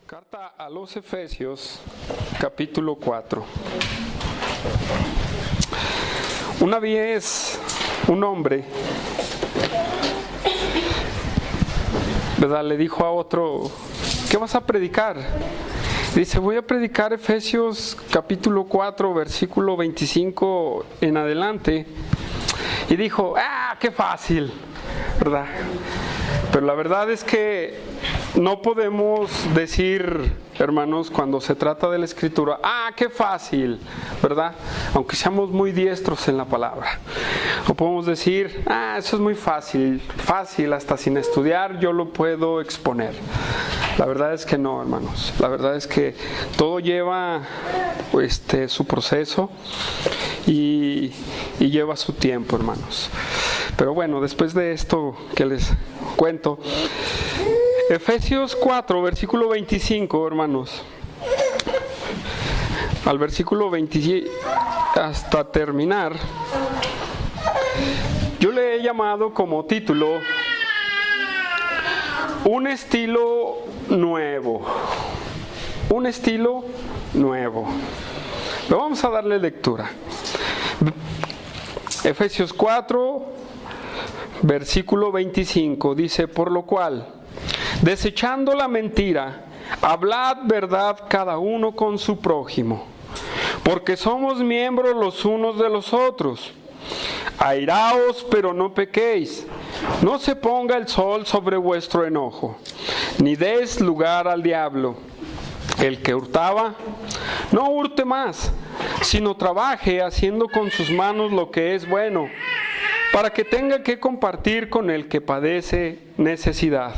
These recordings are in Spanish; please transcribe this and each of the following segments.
Carta a los Efesios, capítulo 4. Una vez un hombre, ¿verdad?, le dijo a otro: ¿qué vas a predicar? Dice: voy a predicar Efesios capítulo 4, versículo 25 en adelante. Y dijo: qué fácil, ¿verdad? Pero la verdad es que no podemos decir, hermanos, cuando se trata de la Escritura: qué fácil, ¿verdad? Aunque seamos muy diestros en la palabra. O podemos decir: eso es muy fácil, hasta sin estudiar yo lo puedo exponer. La verdad es que no, hermanos. La verdad es que todo lleva su proceso y lleva su tiempo, hermanos. Pero bueno, después de esto que les cuento, Efesios 4, versículo 25, hermanos, al versículo 20 hasta terminar, yo le he llamado como título: un estilo nuevo. Un estilo nuevo. Pero vamos a darle lectura. Efesios 4, versículo 25, dice: por lo cual, desechando la mentira, hablad verdad cada uno con su prójimo, porque somos miembros los unos de los otros. Airaos, pero no pequéis. No se ponga el sol sobre vuestro enojo, ni deis lugar al diablo. El que hurtaba, no hurte más, sino trabaje haciendo con sus manos lo que es bueno, para que tenga que compartir con el que padece necesidad.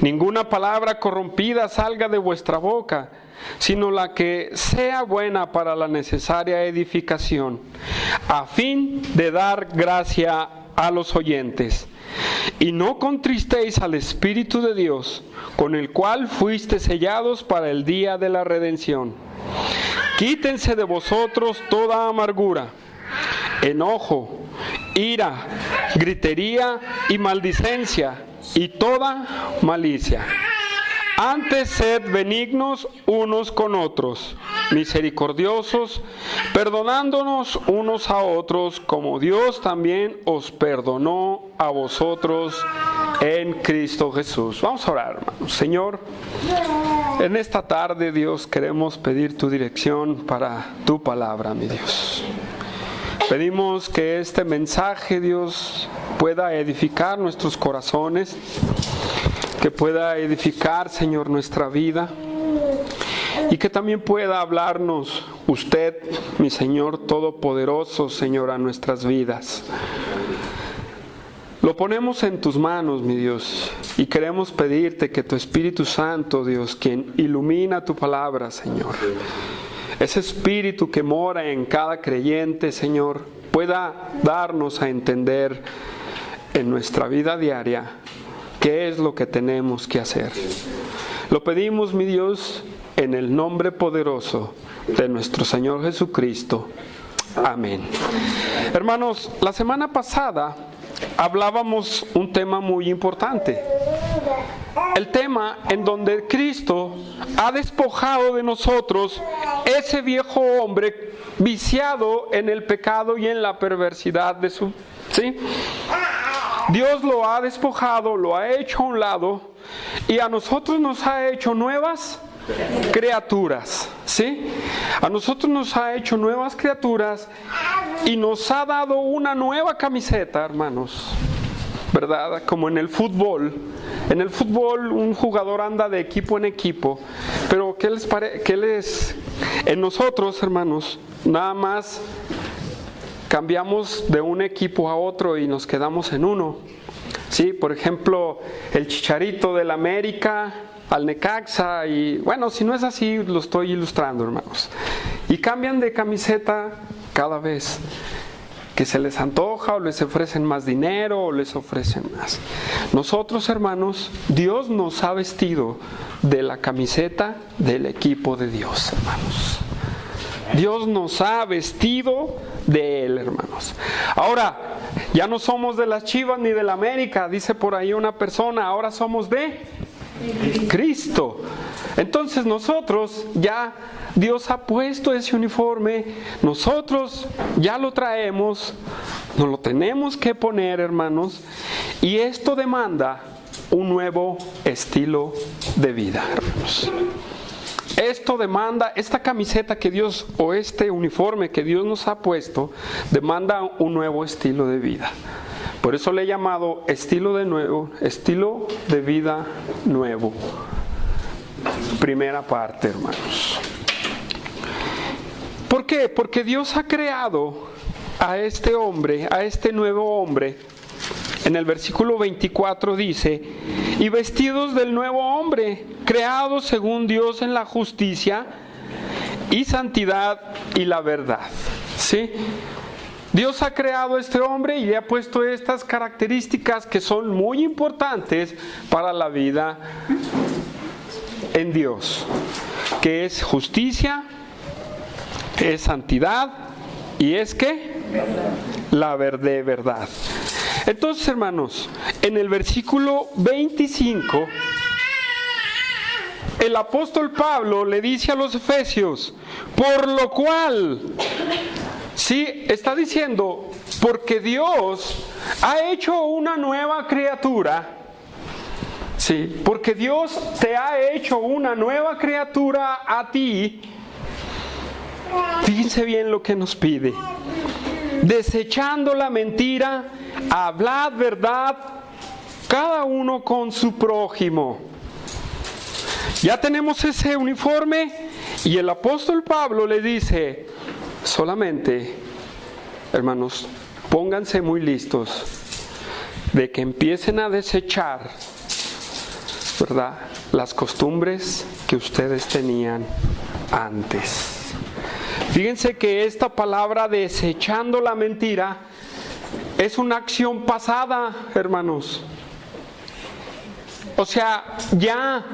Ninguna palabra corrompida salga de vuestra boca, sino la que sea buena para la necesaria edificación, a fin de dar gracia a los oyentes. Y no contristéis al Espíritu de Dios, con el cual fuiste sellados para el día de la redención. Quítense de vosotros toda amargura, enojo, ira, gritería y maldicencia, y toda malicia. Antes sed benignos unos con otros, misericordiosos, perdonándonos unos a otros, como Dios también os perdonó a vosotros en Cristo Jesús. Vamos a orar, hermanos. Señor, en esta tarde, Dios, queremos pedir tu dirección para tu palabra, mi Dios. Pedimos que este mensaje, Dios, pueda edificar nuestros corazones, que pueda edificar, Señor, nuestra vida, y que también pueda hablarnos usted, mi Señor Todopoderoso, Señor, a nuestras vidas. Lo ponemos en tus manos, mi Dios, y queremos pedirte que tu Espíritu Santo, Dios, quien ilumina tu palabra, Señor, ese Espíritu que mora en cada creyente, Señor, pueda darnos a entender en nuestra vida diaria qué es lo que tenemos que hacer. Lo pedimos, mi Dios, en el nombre poderoso de nuestro Señor Jesucristo. Amén. Hermanos, la semana pasada hablábamos un tema muy importante. El tema en donde Cristo ha despojado de nosotros ese viejo hombre viciado en el pecado y en la perversidad de su... ¿sí? Dios lo ha despojado, lo ha hecho a un lado, y a nosotros nos ha hecho nuevas criaturas, ¿sí? A nosotros nos ha hecho nuevas criaturas y nos ha dado una nueva camiseta, hermanos, ¿verdad? Como en el fútbol. En el fútbol un jugador anda de equipo en equipo, pero ¿qué les parece? En nosotros, hermanos, nada más cambiamos de un equipo a otro y nos quedamos en uno. Sí, por ejemplo, el Chicharito del América al Necaxa, y bueno, si no es así, lo estoy ilustrando, hermanos. Y cambian de camiseta cada vez que se les antoja, o les ofrecen más dinero, o les ofrecen más. Nosotros, hermanos, Dios nos ha vestido de la camiseta del equipo de Dios, hermanos. Dios nos ha vestido de Él, hermanos. Ahora, ya no somos de las Chivas ni de la América, dice por ahí una persona, ahora somos de Cristo. Entonces nosotros ya, Dios ha puesto ese uniforme, nosotros ya lo traemos, nos lo tenemos que poner, hermanos, y esto demanda un nuevo estilo de vida, hermanos. Esto demanda, esta camiseta que Dios, o este uniforme que Dios nos ha puesto, demanda un nuevo estilo de vida. Por eso le he llamado estilo de vida nuevo. Primera parte, hermanos. ¿Por qué? Porque Dios ha creado a este hombre, a este nuevo hombre. En el versículo 24 dice: y vestidos del nuevo hombre, creados según Dios en la justicia y santidad y la verdad. ¿Sí? Dios ha creado a este hombre y le ha puesto estas características que son muy importantes para la vida en Dios, que es justicia, es santidad y es ¿qué? La verdad. Entonces, hermanos, en el versículo 25, el apóstol Pablo le dice a los efesios: por lo cual, sí, está diciendo, porque Dios ha hecho una nueva criatura. Sí, porque Dios te ha hecho una nueva criatura a ti. Fíjense bien lo que nos pide: desechando la mentira, hablad verdad, cada uno con su prójimo. Ya tenemos ese uniforme y el apóstol Pablo le dice: solamente, hermanos, pónganse muy listos de que empiecen a desechar, ¿verdad?, las costumbres que ustedes tenían antes. Fíjense que esta palabra desechando la mentira es una acción pasada, hermanos. O sea, ya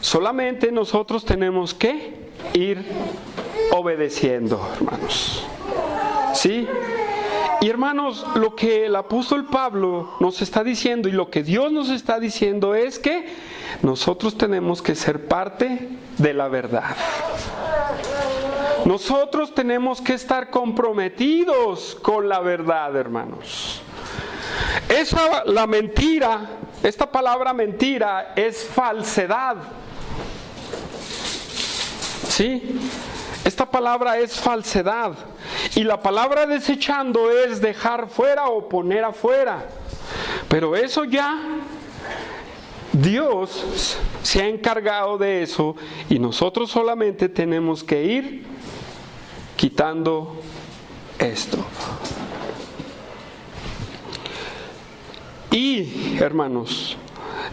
solamente nosotros tenemos que ir obedeciendo, hermanos. ¿Sí? Y hermanos, lo que el apóstol Pablo nos está diciendo y lo que Dios nos está diciendo es que nosotros tenemos que ser parte de la verdad. Nosotros tenemos que estar comprometidos con la verdad, hermanos. La mentira, esta palabra mentira es falsedad. ¿Sí? Esta palabra es falsedad. Y la palabra desechando es dejar fuera o poner afuera. Pero eso ya, Dios se ha encargado de eso y nosotros solamente tenemos que ir quitando esto. Y, hermanos,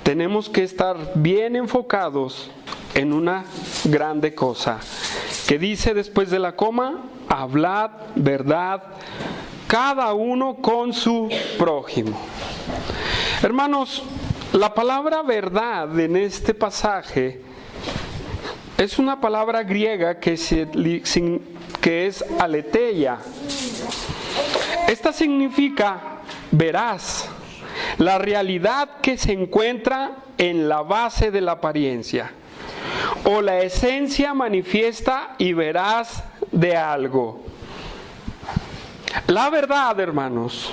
tenemos que estar bien enfocados en una grande cosa, que dice después de la coma: hablad verdad, cada uno con su prójimo. Hermanos, la palabra verdad en este pasaje es una palabra griega que es aletheia. Esta significa veraz, la realidad que se encuentra en la base de la apariencia, o la esencia manifiesta y veraz de algo. La verdad, hermanos,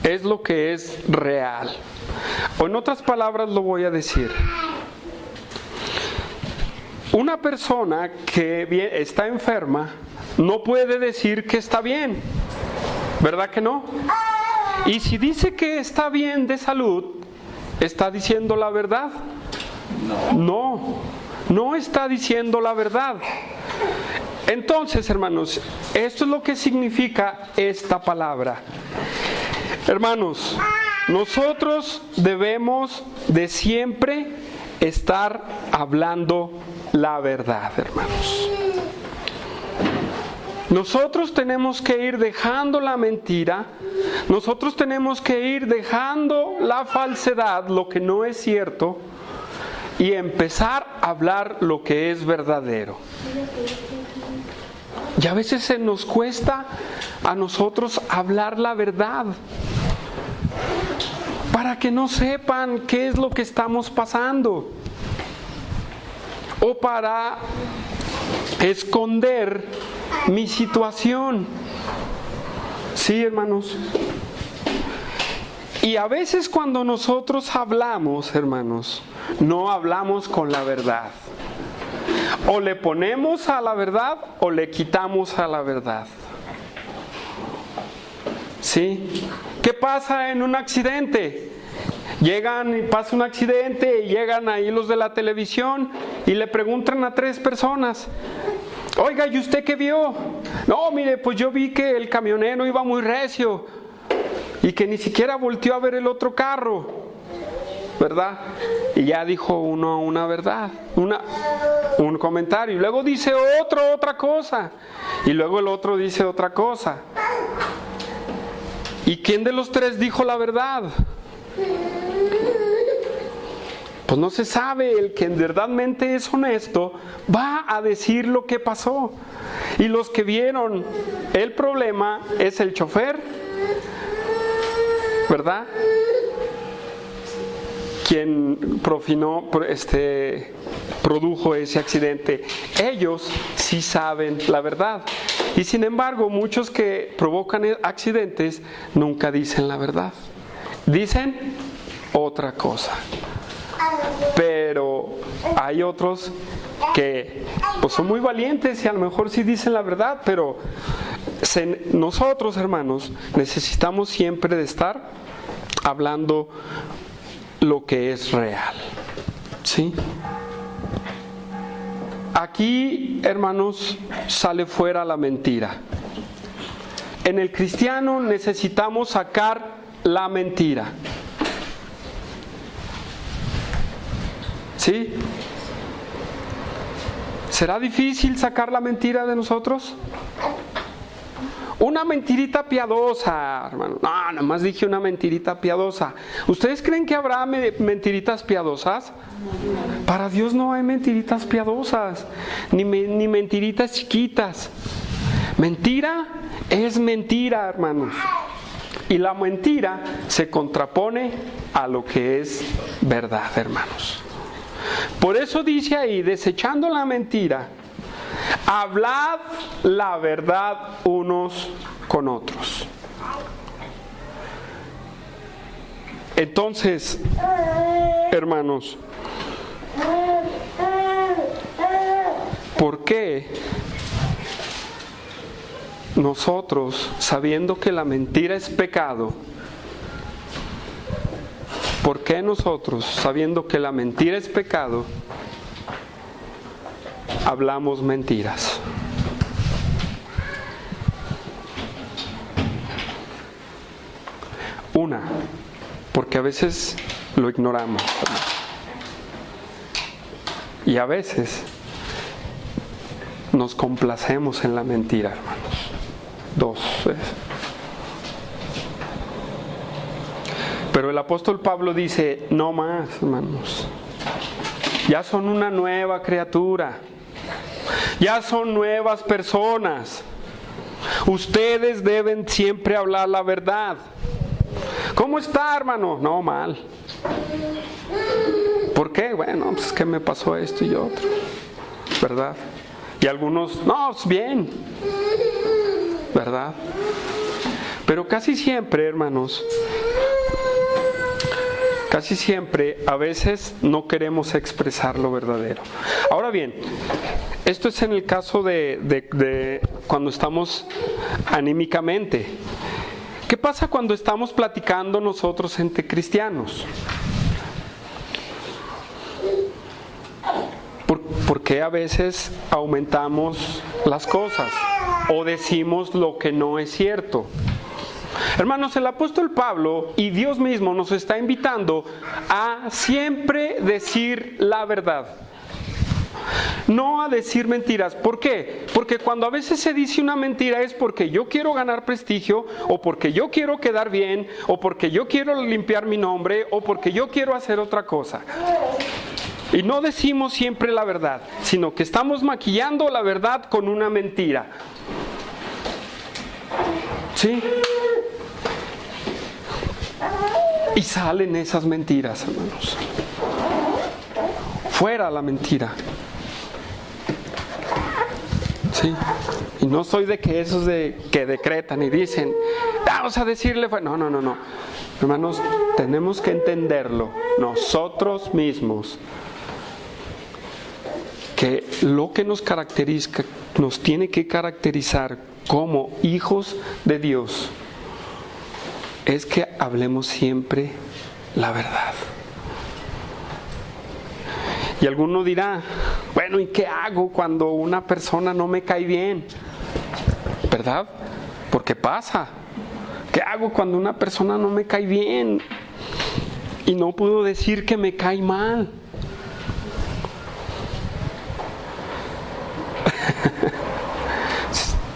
es lo que es real. O en otras palabras lo voy a decir: una persona que está enferma no puede decir que está bien, ¿verdad que no? Y si dice que está bien de salud, ¿está diciendo la verdad? No está diciendo la verdad. Entonces, hermanos, esto es lo que significa esta palabra. Hermanos, nosotros debemos de siempre estar hablando la verdad, hermanos. Nosotros tenemos que ir dejando la mentira, nosotros tenemos que ir dejando la falsedad, lo que no es cierto, y empezar a hablar lo que es verdadero. Y a veces se nos cuesta a nosotros hablar la verdad. para que no sepan qué es lo que estamos pasando, o para esconder mi situación. Sí, hermanos. Y a veces cuando nosotros hablamos, hermanos, no hablamos con la verdad. O le ponemos a la verdad o le quitamos a la verdad. ¿Sí? ¿Qué pasa en un accidente? Llegan y pasa un accidente y llegan ahí los de la televisión y le preguntan a 3 personas: oiga, ¿y usted qué vio? No, mire, pues yo vi que el camionero iba muy recio y que ni siquiera volteó a ver el otro carro, ¿verdad? Y ya dijo uno una verdad, un comentario, y luego dice otra cosa, y luego el otro dice otra cosa. ¿Y quién de los 3 dijo la verdad? Pues no se sabe. El que verdaderamente es honesto va a decir lo que pasó. Y los que vieron el problema es el chofer, ¿verdad? Quien produjo ese accidente. Ellos sí saben la verdad. Y sin embargo, muchos que provocan accidentes nunca dicen la verdad. Dicen otra cosa. Pero hay otros que pues son muy valientes y a lo mejor sí dicen la verdad, pero nosotros, hermanos, necesitamos siempre de estar hablando lo que es real. ¿Sí? Aquí, hermanos, sale fuera la mentira. En el cristiano necesitamos sacar la mentira. ¿Sí? ¿Será difícil sacar la mentira de nosotros? Una mentirita piadosa, hermano. No, nada más dije una mentirita piadosa. ¿Ustedes creen que habrá mentiritas piadosas? Para Dios no hay mentiritas piadosas, ni mentiritas chiquitas. Mentira es mentira, hermanos. Y la mentira se contrapone a lo que es verdad, hermanos. Por eso dice ahí, desechando la mentira, hablad la verdad unos con otros. Entonces, hermanos, ¿por qué nosotros, sabiendo que la mentira es pecado, por qué nosotros, sabiendo que la mentira es pecado, hablamos mentiras? Una, porque a veces lo ignoramos, y a veces nos complacemos en la mentira, hermanos. 2. Pero el apóstol Pablo dice, no más, hermanos. Ya son una nueva criatura. Ya son nuevas personas. Ustedes deben siempre hablar la verdad. ¿Cómo está, hermano? No, mal. ¿Por qué? Bueno, pues es que me pasó esto y otro, ¿verdad? Y algunos, no, bien, ¿verdad? Pero casi siempre, hermanos, casi siempre, a veces no queremos expresar lo verdadero. Ahora bien, esto es en el caso de cuando estamos anímicamente. ¿Qué pasa cuando estamos platicando nosotros entre cristianos? ¿Por qué a veces aumentamos las cosas o decimos lo que no es cierto? Hermanos, el apóstol Pablo y Dios mismo nos está invitando a siempre decir la verdad, no a decir mentiras. ¿Por qué? Porque cuando a veces se dice una mentira es porque yo quiero ganar prestigio, o porque yo quiero quedar bien, o porque yo quiero limpiar mi nombre, o porque yo quiero hacer otra cosa. Y no decimos siempre la verdad, sino que estamos maquillando la verdad con una mentira. ¿Sí? Y salen esas mentiras, hermanos. Fuera la mentira. Sí. Y no soy de que esos de que decretan y dicen, vamos a decirle, no. Hermanos, tenemos que entenderlo nosotros mismos, que lo que nos caracteriza, nos tiene que caracterizar como hijos de Dios, es que hablemos siempre la verdad. Y alguno dirá, bueno, ¿y qué hago cuando una persona no me cae bien? ¿Verdad? Porque pasa. ¿Qué hago cuando una persona no me cae bien? Y no puedo decir que me cae mal.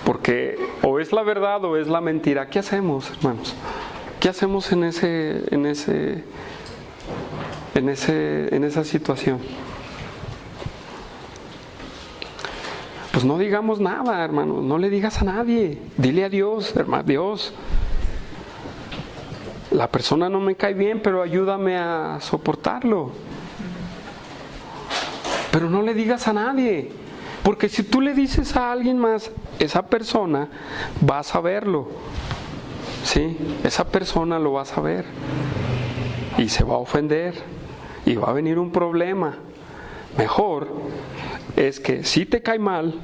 Porque o es la verdad o es la mentira. ¿Qué hacemos, hermanos? ¿Qué hacemos en esa situación? Pues no digamos nada, hermanos. No le digas a nadie. Dile a Dios, hermano, Dios, la persona no me cae bien, pero ayúdame a soportarlo. Pero no le digas a nadie. Porque si tú le dices a alguien más, esa persona va a saberlo. ¿Sí? Esa persona lo va a saber. Y se va a ofender. Y va a venir un problema. Mejor es que sí te cae mal,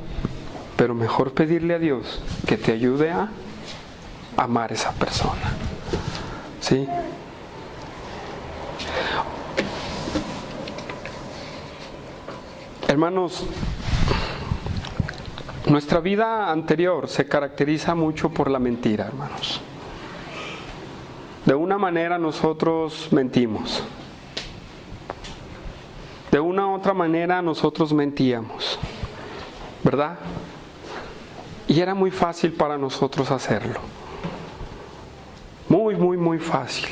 pero mejor pedirle a Dios que te ayude a amar a esa persona. ¿Sí? Hermanos, nuestra vida anterior se caracteriza mucho por la mentira, hermanos. De una manera nosotros mentimos. De una u otra manera nosotros mentíamos, ¿verdad? Y era muy fácil para nosotros hacerlo. Muy fácil.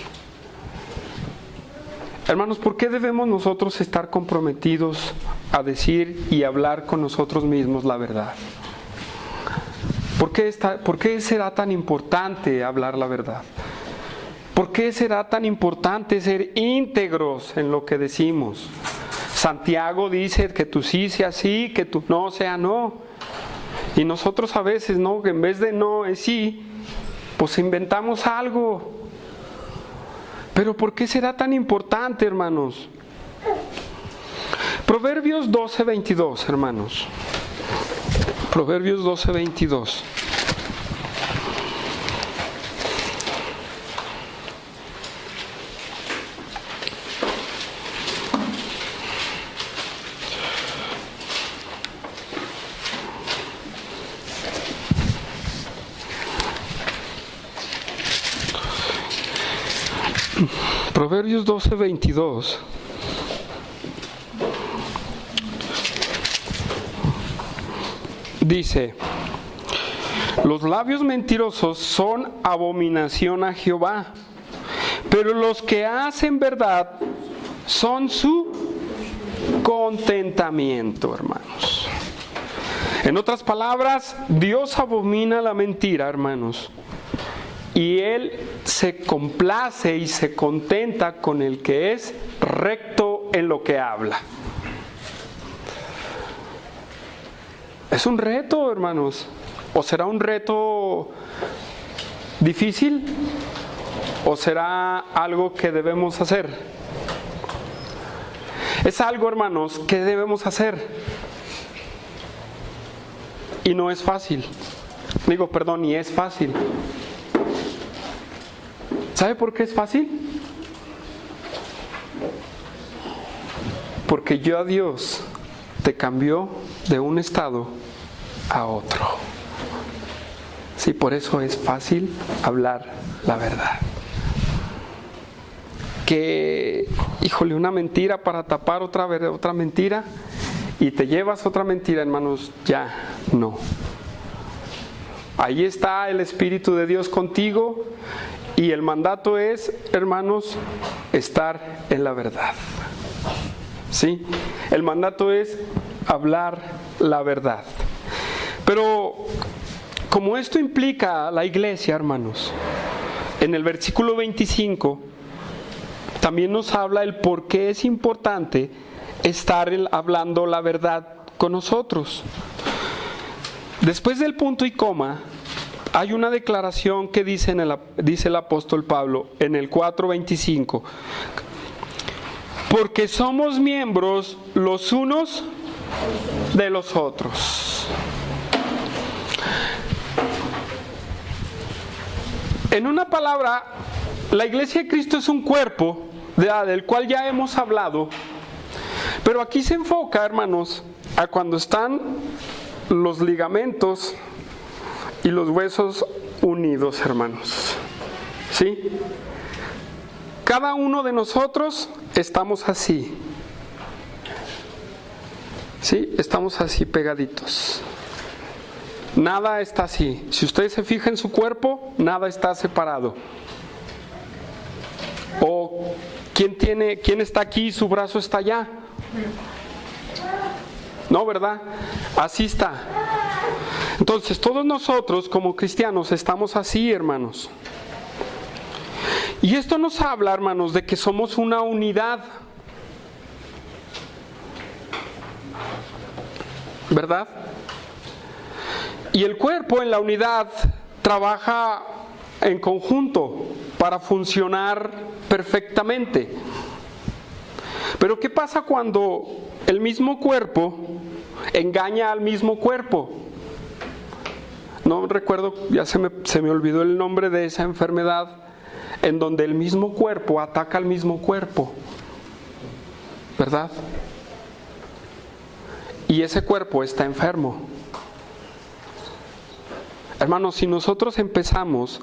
Hermanos, ¿por qué debemos nosotros estar comprometidos a decir y hablar con nosotros mismos la verdad? ¿Por qué será tan importante hablar la verdad? ¿Por qué será tan importante ser íntegros en lo que decimos? Santiago dice que tu sí sea sí, que tu no sea no. Y nosotros a veces, ¿no? Que en vez de no es sí, pues inventamos algo. Pero ¿por qué será tan importante, hermanos? Proverbios 12:22, hermanos. Proverbios 12:22. Proverbios 12:22 dice: los labios mentirosos son abominación a Jehová, pero los que hacen verdad son su contentamiento, hermanos. En otras palabras, Dios abomina la mentira, hermanos. Y Él se complace y se contenta con el que es recto en lo que habla. Es un reto, hermanos. ¿O será un reto difícil? ¿O será algo que debemos hacer? Es algo, hermanos, que debemos hacer. Y no es fácil. Y es fácil. ¿Sabe por qué es fácil? Porque ya Dios te cambió de un estado a otro. Sí, por eso es fácil hablar la verdad. Que, una mentira para tapar otra mentira y te llevas otra mentira, hermanos, ya no. Ahí está el Espíritu de Dios contigo. Y el mandato es, hermanos, estar en la verdad. ¿Sí? El mandato es hablar la verdad. Pero como esto implica a la iglesia, hermanos, en el versículo 25 también nos habla el por qué es importante estar hablando la verdad con nosotros. Después del punto y coma, hay una declaración que dice el apóstol Pablo en el 4:25. Porque somos miembros los unos de los otros. En una palabra, la Iglesia de Cristo es un cuerpo del cual ya hemos hablado, pero aquí se enfoca, hermanos, a cuando están los ligamentos y los huesos unidos, hermanos. ¿Sí? Cada uno de nosotros estamos así. ¿Sí? Estamos así pegaditos. Nada está así. Si usted se fija en su cuerpo, nada está separado. O ¿quién está aquí y su brazo está allá? No, ¿verdad? Así está. Entonces, todos nosotros como cristianos estamos así, hermanos. Y esto nos habla, hermanos, de que somos una unidad. ¿Verdad? Y el cuerpo en la unidad trabaja en conjunto para funcionar perfectamente. Pero ¿qué pasa cuando el mismo cuerpo engaña al mismo cuerpo? No recuerdo, ya se me olvidó el nombre de esa enfermedad, en donde el mismo cuerpo ataca al mismo cuerpo, ¿verdad? Y ese cuerpo está enfermo. Hermanos, si nosotros empezamos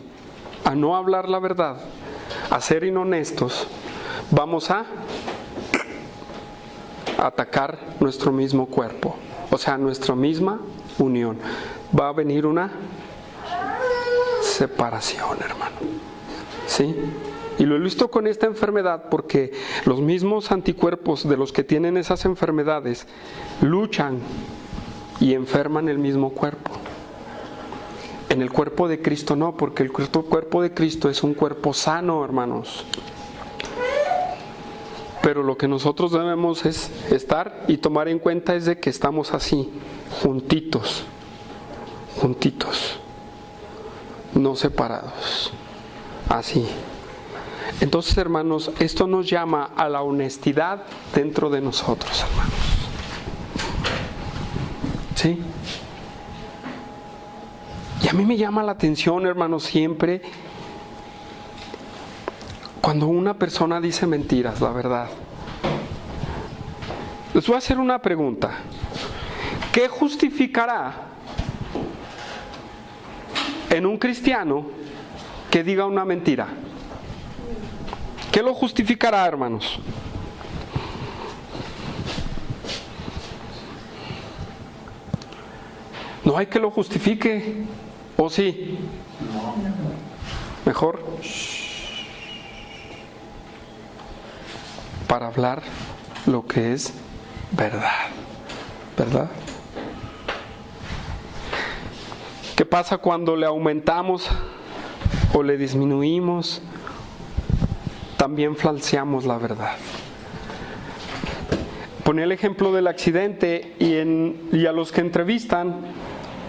a no hablar la verdad, a ser inhonestos, vamos a atacar nuestro mismo cuerpo, o sea, nuestra misma unión. Va a venir una separación, hermano. ¿Sí? Y lo he visto con esta enfermedad porque los mismos anticuerpos de los que tienen esas enfermedades luchan y enferman el mismo cuerpo. En el cuerpo de Cristo no, porque el cuerpo de Cristo es un cuerpo sano, hermanos. Pero lo que nosotros debemos es estar y tomar en cuenta es de que estamos así, juntitos, no separados, así. Entonces, hermanos, esto nos llama a la honestidad dentro de nosotros, hermanos. ¿Sí? Y a mí me llama la atención, hermanos, siempre cuando una persona dice mentiras, la verdad. Les voy a hacer una pregunta. ¿Qué justificará en un cristiano que diga una mentira? ¿Qué lo justificará, hermanos? No hay que lo justifique, ¿o sí? Mejor para hablar lo que es verdad, ¿verdad? ¿Qué pasa cuando le aumentamos o le disminuimos? También falseamos la verdad. Ponía el ejemplo del accidente y a los que entrevistan,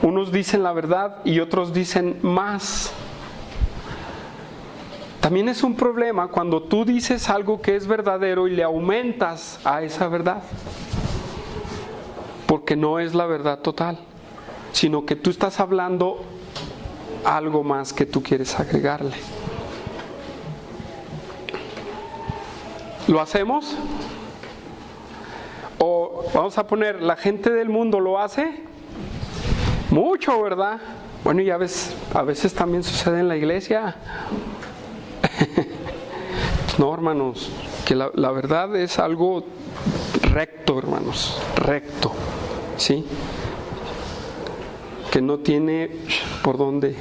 unos dicen la verdad y otros dicen más. También es un problema cuando tú dices algo que es verdadero y le aumentas a esa verdad, porque no es la verdad total, sino que tú estás hablando algo más que tú quieres agregarle. ¿Lo hacemos? O vamos a poner, ¿la gente del mundo lo hace? Mucho, ¿verdad? Bueno, y a veces también sucede en la iglesia. No, hermanos, que la verdad es algo recto, hermanos, recto, ¿sí? Que no tiene por dónde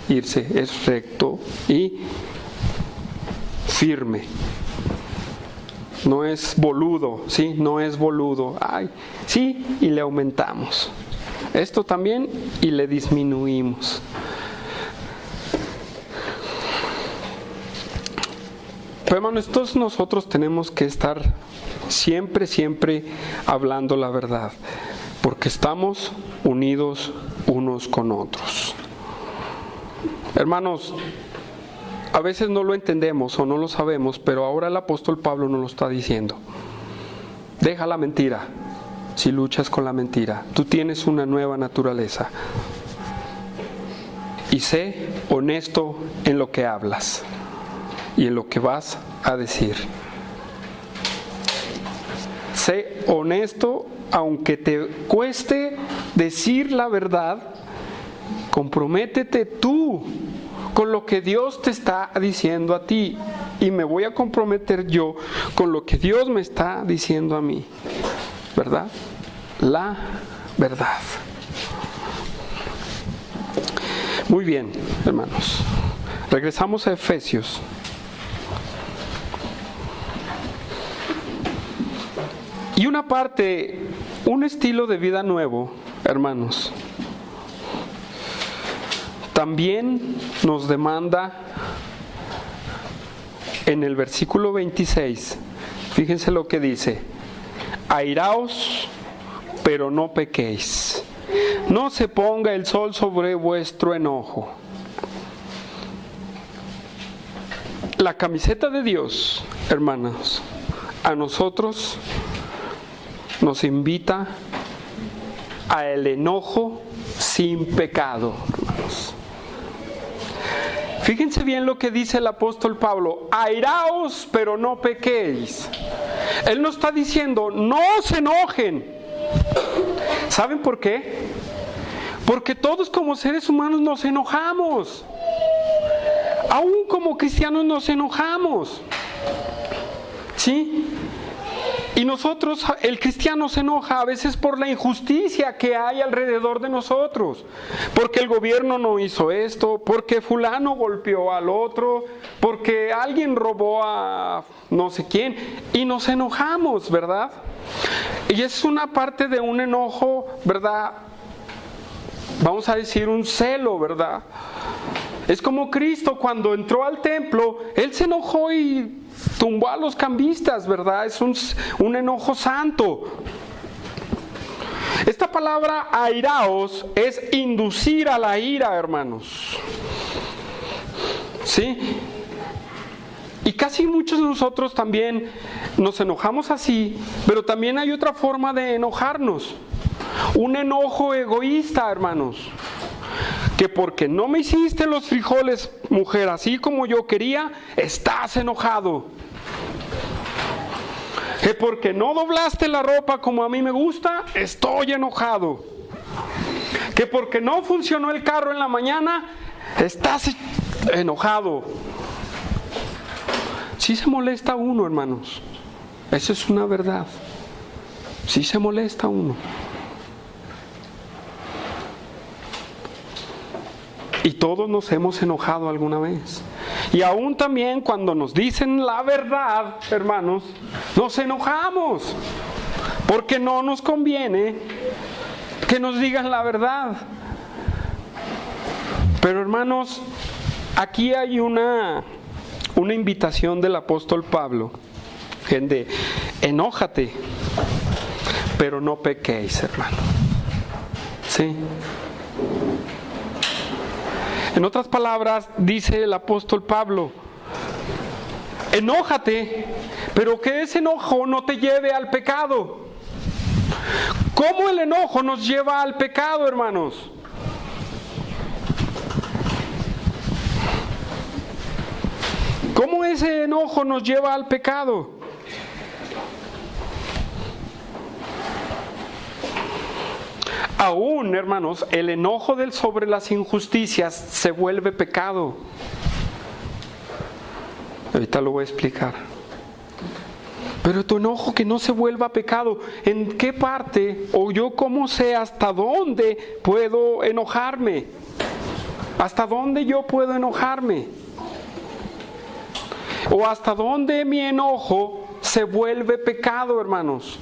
irse, es recto y firme. No es boludo, ¿sí? No es boludo. Ay, sí, y le aumentamos. Esto también y le disminuimos. Pero hermanos, todos nosotros tenemos que estar siempre hablando la verdad, porque estamos unidos unos con otros. Hermanos, a veces no lo entendemos o no lo sabemos, pero ahora el apóstol Pablo nos lo está diciendo. Deja la mentira. Si luchas con la mentira, tú tienes una nueva naturaleza. Y sé honesto en lo que hablas y en lo que vas a decir. Sé honesto, aunque te cueste decir la verdad. Comprométete tú con lo que Dios te está diciendo a ti, y me voy a comprometer yo con lo que Dios me está diciendo a mí, ¿verdad? La verdad. Muy bien, hermanos, regresamos a Efesios. Y una parte, un estilo de vida nuevo, hermanos, también nos demanda en el versículo 26, fíjense lo que dice: airaos, pero no pequéis, no se ponga el sol sobre vuestro enojo. La camiseta de Dios, hermanos, a nosotros nos invita al enojo sin pecado, hermanos. Fíjense bien lo que dice el apóstol Pablo: airaos, pero no pequéis. Él no está diciendo no se enojen. ¿Saben por qué? Porque todos como seres humanos nos enojamos. Aún como cristianos nos enojamos. ¿Sí? Y nosotros, el cristiano se enoja a veces por la injusticia que hay alrededor de nosotros. Porque el gobierno no hizo esto, porque fulano golpeó al otro, porque alguien robó a no sé quién. Y nos enojamos, ¿verdad? Y es una parte de un enojo, ¿verdad? Vamos a decir un celo, ¿verdad? Es como Cristo cuando entró al templo, Él se enojó y tumbó a los cambistas, ¿verdad? Es un enojo santo. Esta palabra airaos es inducir a la ira, hermanos. ¿Sí? Y casi muchos de nosotros también nos enojamos así, pero también hay otra forma de enojarnos. Un enojo egoísta, hermanos. Que porque no me hiciste los frijoles, mujer, así como yo quería, estás enojado. Que porque no doblaste la ropa como a mí me gusta, estoy enojado. Que porque no funcionó el carro en la mañana, estás enojado. Sí se molesta uno, hermanos. Eso es una verdad. Sí se molesta uno. Y todos nos hemos enojado alguna vez. Y aún también cuando nos dicen la verdad, hermanos, nos enojamos. Porque no nos conviene que nos digan la verdad. Pero hermanos, aquí hay una invitación del apóstol Pablo. Gente, enójate, pero no pequéis, hermano. ¿Sí? En otras palabras, dice el apóstol Pablo: enójate, pero que ese enojo no te lleve al pecado. ¿Cómo el enojo nos lleva al pecado, hermanos? ¿Cómo ese enojo nos lleva al pecado? Aún, hermanos, el enojo sobre las injusticias se vuelve pecado. Ahorita lo voy a explicar. Pero tu enojo que no se vuelva pecado, ¿en qué parte o yo cómo sé hasta dónde puedo enojarme? ¿Hasta dónde yo puedo enojarme? ¿O hasta dónde mi enojo se vuelve pecado, hermanos?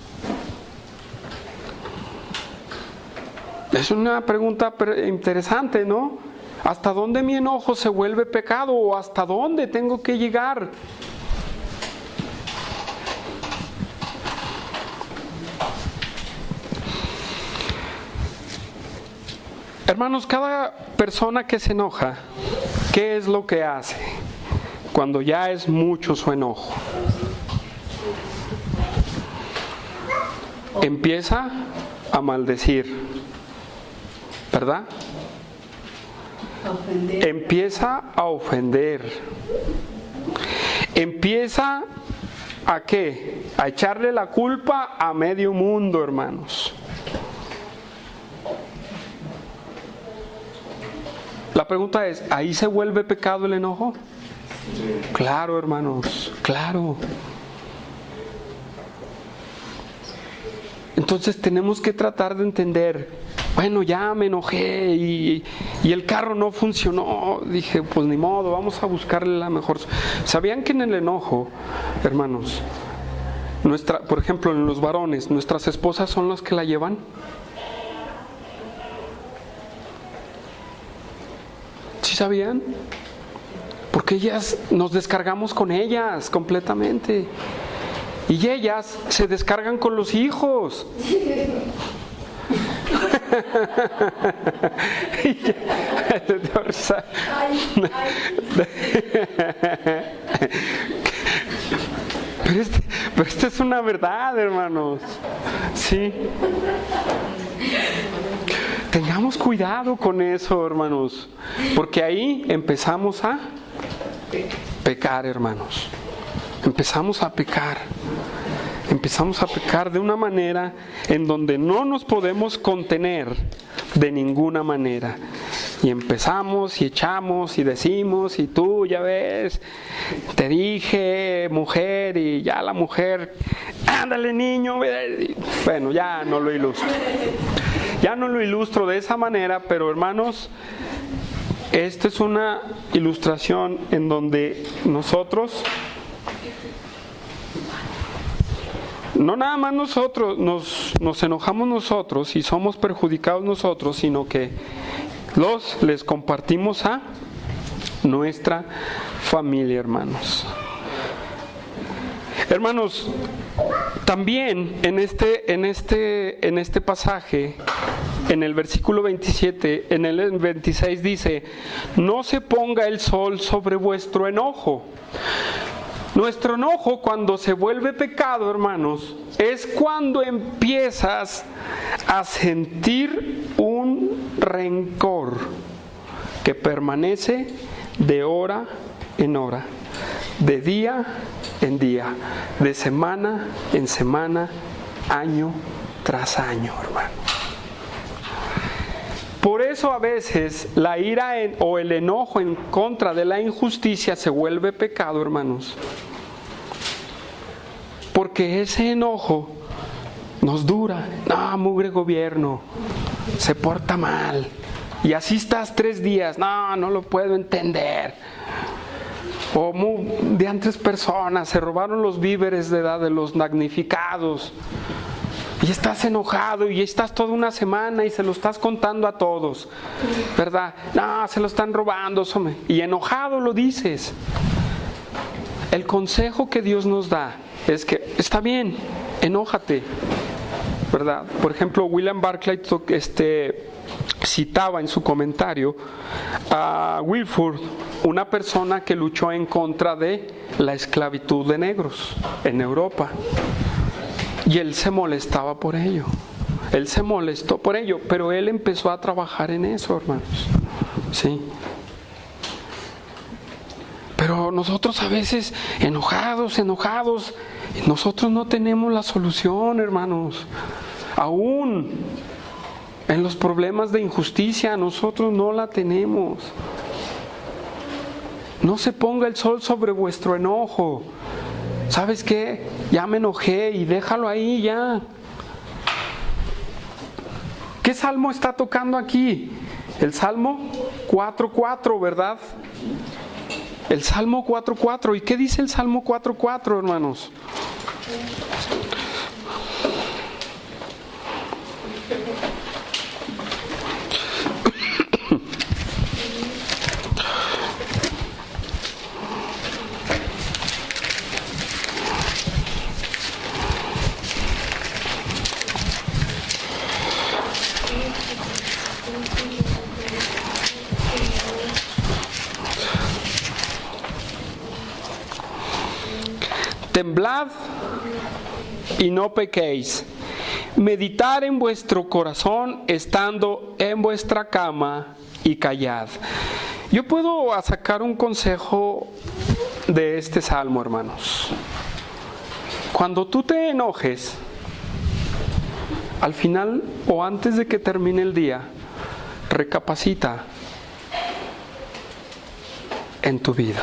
Es una pregunta interesante, ¿no? ¿Hasta dónde mi enojo se vuelve pecado o hasta dónde tengo que llegar? Hermanos, cada persona que se enoja, ¿qué es lo que hace cuando ya es mucho su enojo? Empieza a maldecir, ¿verdad? Empieza a ofender. Empieza ¿a qué? A echarle la culpa a medio mundo, hermanos. La pregunta es, ¿ahí se vuelve pecado el enojo? Claro, hermanos, claro. Entonces tenemos que tratar de entender, bueno, ya me enojé y el carro no funcionó. Dije, pues ni modo, vamos a buscarle la mejor. ¿Sabían que en el enojo, hermanos, por ejemplo, en los varones, nuestras esposas son las que la llevan? ¿Sí sabían? Porque ellas, nos descargamos con ellas completamente. Y ellas se descargan con los hijos. Pero esta es una verdad, hermanos. Sí. Tengamos cuidado con eso, hermanos, porque ahí empezamos a pecar, hermanos. Empezamos a pecar de una manera en donde no nos podemos contener de ninguna manera. Y empezamos y echamos y decimos, y tú ya ves, te dije mujer, y ya la mujer, ándale niño. Bueno, ya no lo ilustro. Ya no lo ilustro de esa manera, pero hermanos, esta es una ilustración en donde nosotros, no nada más nosotros nos enojamos nosotros y somos perjudicados nosotros, sino que les compartimos a nuestra familia, hermanos. Hermanos, también en este pasaje, en el versículo 27, en el 26 dice, no se ponga el sol sobre vuestro enojo. Nuestro enojo, cuando se vuelve pecado, hermanos, es cuando empiezas a sentir un rencor que permanece de hora en hora, de día en día, de semana en semana, año tras año, hermano. Por eso a veces la ira o el enojo en contra de la injusticia se vuelve pecado, hermanos. Porque ese enojo nos dura. No, mugre gobierno, se porta mal. Y así estás 3 días. No lo puedo entender. O de antes personas se robaron los víveres de los damnificados. Y estás enojado y estás toda una semana y se lo estás contando a todos, ¿verdad? No, se lo están robando. Y enojado lo dices. El consejo que Dios nos da es que está bien, enójate, ¿verdad? Por ejemplo, William Barclay citaba en su comentario a Wilford, una persona que luchó en contra de la esclavitud de negros en Europa. Y él se molestaba por ello. Él se molestó por ello, pero él empezó a trabajar en eso, hermanos. Sí. Pero nosotros a veces enojados, nosotros no tenemos la solución, hermanos. Aún en los problemas de injusticia, nosotros no la tenemos. No se ponga el sol sobre vuestro enojo. ¿Sabes qué? Ya me enojé y déjalo ahí ya. ¿Qué salmo está tocando aquí? El Salmo 4:4, ¿verdad? El Salmo 4:4. ¿Y qué dice el Salmo 4:4, hermanos? temblad y no pequéis. Meditar en vuestro corazón estando en vuestra cama y callad. Yo puedo sacar un consejo de este salmo, hermanos. Cuando tú te enojes, al final o antes de que termine el día, recapacita en tu vida.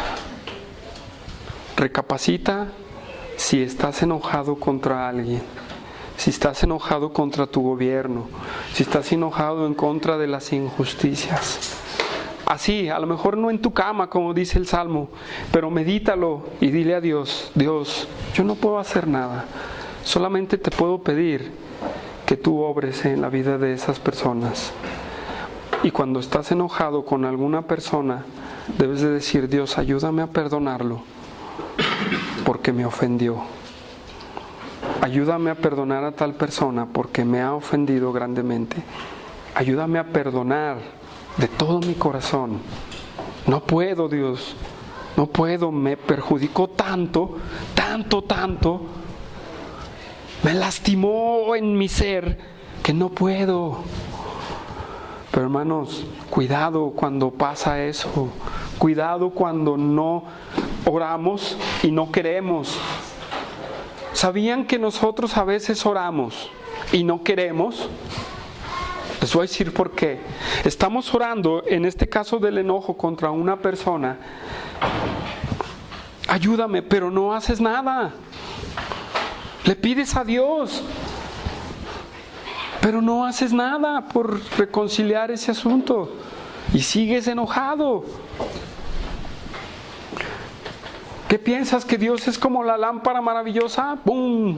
Recapacita si estás enojado contra alguien, si estás enojado contra tu gobierno, si estás enojado en contra de las injusticias. Así, a lo mejor no en tu cama, como dice el Salmo, pero medítalo y dile a Dios: Dios, yo no puedo hacer nada, solamente te puedo pedir que tú obres en la vida de esas personas. Y cuando estás enojado con alguna persona, debes de decir: Dios, ayúdame a perdonarlo porque me ofendió. Ayúdame a perdonar a tal persona porque me ha ofendido grandemente. Ayúdame a perdonar de todo mi corazón. No puedo, Dios, no puedo, me perjudicó tanto, me lastimó en mi ser que no puedo. Pero hermanos, cuidado cuando pasa eso, cuidado cuando no oramos y no queremos. ¿Sabían que nosotros a veces oramos y no queremos? Les voy a decir por qué. Estamos orando, en este caso del enojo contra una persona: ayúdame, pero no haces nada. Le pides a Dios, pero no haces nada por reconciliar ese asunto y sigues enojado. ¿Qué piensas? ¿Que Dios es como la lámpara maravillosa? ¡Bum!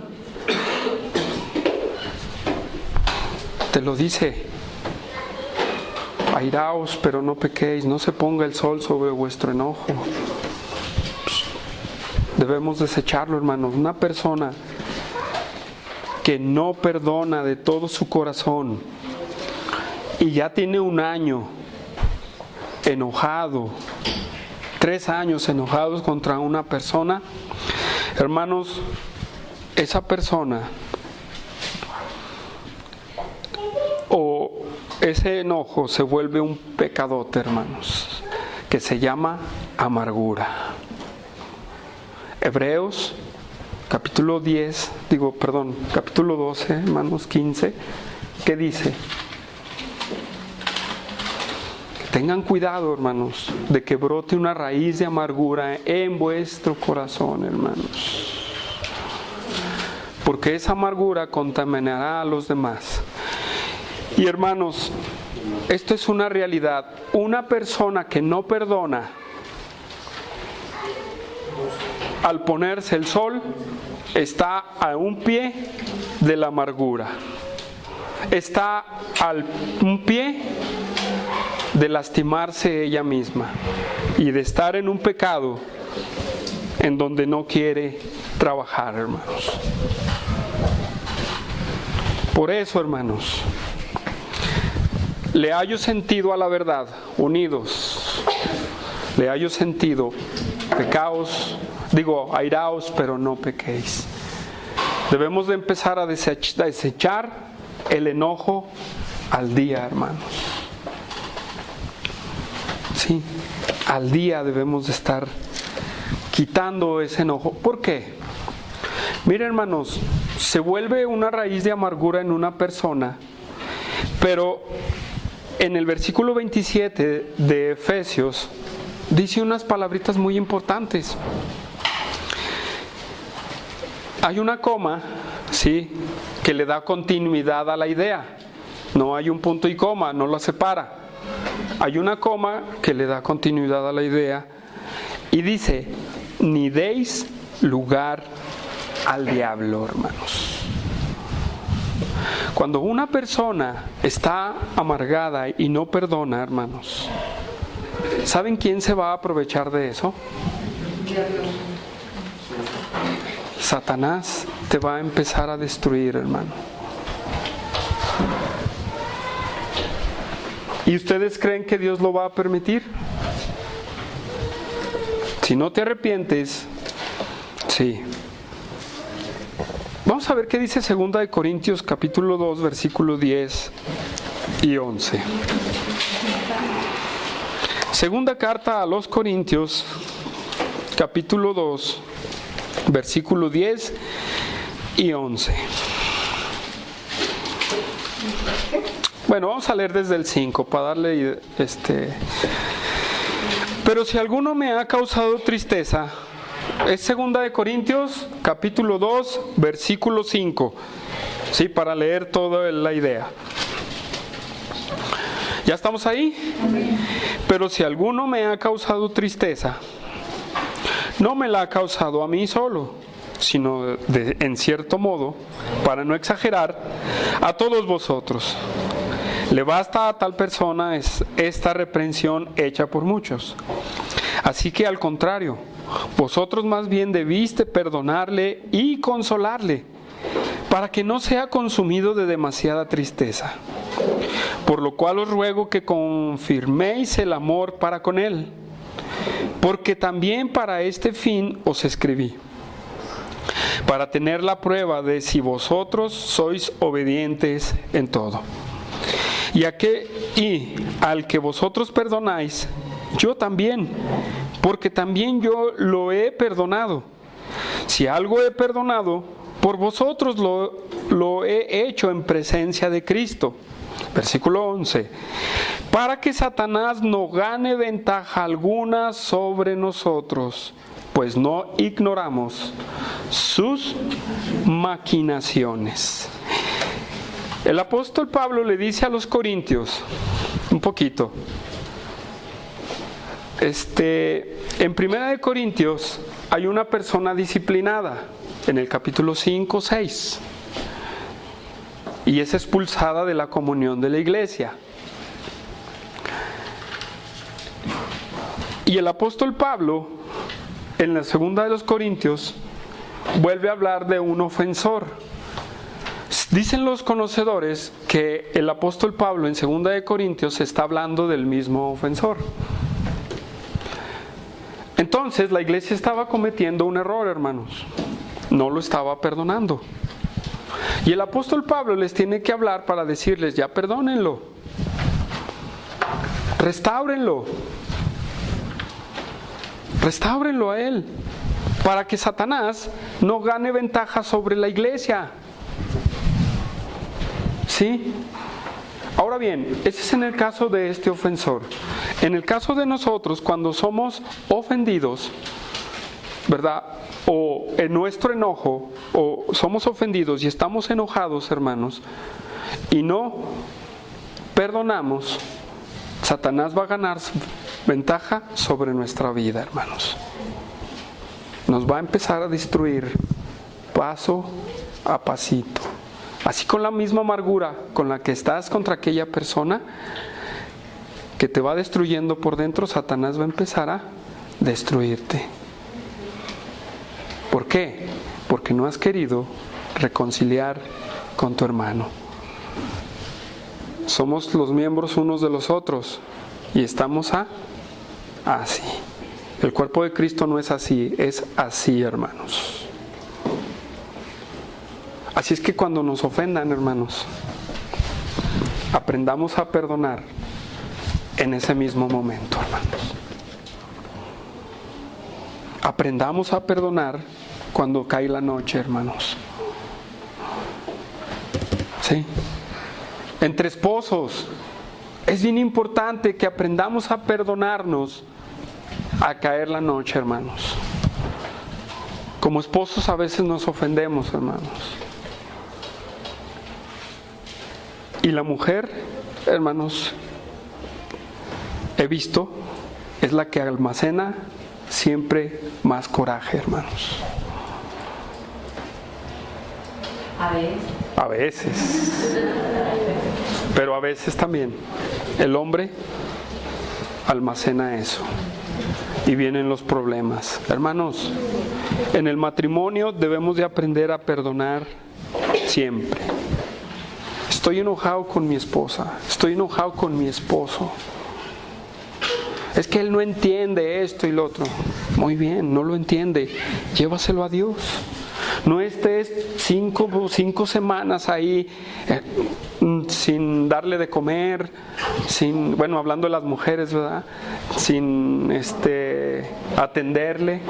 Te lo dice: airaos, pero no pequéis, no se ponga el sol sobre vuestro enojo. Debemos desecharlo, hermanos. Una persona que no perdona de todo su corazón y ya tiene un año enojado, 3 años enojados contra una persona, hermanos, esa persona o ese enojo se vuelve un pecadote, hermanos, que se llama amargura. Hebreos capítulo 12, hermanos, 15, ¿qué dice? Tengan cuidado, hermanos, de que brote una raíz de amargura en vuestro corazón, hermanos, porque esa amargura contaminará a los demás. Y hermanos, esto es una realidad. Una persona que no perdona, al ponerse el sol, está a un pie de la amargura, está a un pie de lastimarse ella misma y de estar en un pecado en donde no quiere trabajar, hermanos. Por eso, hermanos, le hallo sentido a la verdad, unidos, le hallo sentido, airaos, pero no pequéis. Debemos de empezar a desechar el enojo al día, hermanos. Sí, al día debemos de estar quitando ese enojo. ¿Por qué? Miren, hermanos, se vuelve una raíz de amargura en una persona, pero en el versículo 27 de Efesios dice unas palabritas muy importantes. Hay una coma, ¿sí?, que le da continuidad a la idea. No hay un punto y coma, no la separa. Hay una coma que le da continuidad a la idea y dice: ni deis lugar al diablo, hermanos. Cuando una persona está amargada y no perdona, hermanos, ¿saben quién se va a aprovechar de eso? Satanás te va a empezar a destruir, hermano. ¿Y ustedes creen que Dios lo va a permitir? Si no te arrepientes, sí, Vamos a ver qué dice 2 Corintios capítulo 2, versículo 10 y 11. Segunda carta a los Corintios, capítulo 2, versículo 10 y 11. Bueno, vamos a leer desde el 5 para darle Pero si alguno me ha causado tristeza, es 2 Corintios, capítulo 2, versículo 5. Sí, para leer toda la idea. ¿Ya estamos ahí? Pero si alguno me ha causado tristeza, no me la ha causado a mí solo, sino en cierto modo, para no exagerar, a todos vosotros. Le basta a tal persona esta reprensión hecha por muchos. Así que al contrario, vosotros más bien debiste perdonarle y consolarle, para que no sea consumido de demasiada tristeza. Por lo cual os ruego que confirméis el amor para con él, porque también para este fin os escribí, para tener la prueba de si vosotros sois obedientes en todo. Y al que vosotros perdonáis, yo también, porque también yo lo he perdonado. Si algo he perdonado, por vosotros lo he hecho en presencia de Cristo. Versículo 11. Para que Satanás no gane ventaja alguna sobre nosotros, pues no ignoramos sus maquinaciones. El apóstol Pablo le dice a los corintios, un poquito, en 1 Corintios hay una persona disciplinada, en el capítulo 5, 6, y es expulsada de la comunión de la iglesia. Y el apóstol Pablo, en la segunda de los Corintios, vuelve a hablar de un ofensor. Dicen los conocedores que el apóstol Pablo en 2 de Corintios está hablando del mismo ofensor. Entonces la iglesia estaba cometiendo un error, hermanos. No lo estaba perdonando. Y el apóstol Pablo les tiene que hablar para decirles, ya perdónenlo. Restáurenlo. Restáurenlo a él, para que Satanás no gane ventaja sobre la iglesia. ¿Sí? Ahora bien, ese es en el caso de este ofensor. En el caso de nosotros, cuando somos ofendidos, ¿verdad? O en nuestro enojo, o somos ofendidos y estamos enojados, hermanos, y no perdonamos, Satanás va a ganar ventaja sobre nuestra vida, hermanos. Nos va a empezar a destruir paso a pasito. Así con la misma amargura con la que estás contra aquella persona que te va destruyendo por dentro, Satanás va a empezar a destruirte. ¿Por qué? Porque no has querido reconciliar con tu hermano. Somos los miembros unos de los otros y estamos así. El cuerpo de Cristo no es así, es así, hermanos. Así es que cuando nos ofendan, hermanos, aprendamos a perdonar en ese mismo momento, hermanos. Aprendamos a perdonar cuando cae la noche, hermanos. ¿Sí? Entre esposos, es bien importante que aprendamos a perdonarnos a caer la noche, hermanos. Como esposos a veces nos ofendemos, hermanos. Y la mujer, hermanos, he visto, es la que almacena siempre más coraje, hermanos. A veces. Pero a veces también el hombre almacena eso y vienen los problemas. Hermanos, en el matrimonio debemos de aprender a perdonar siempre. Estoy enojado con mi esposa, estoy enojado con mi esposo. Es que él no entiende esto y lo otro. Muy bien, no lo entiende. Llévaselo a Dios. No estés cinco semanas ahí sin darle de comer, hablando de las mujeres, ¿verdad? Sin atenderle.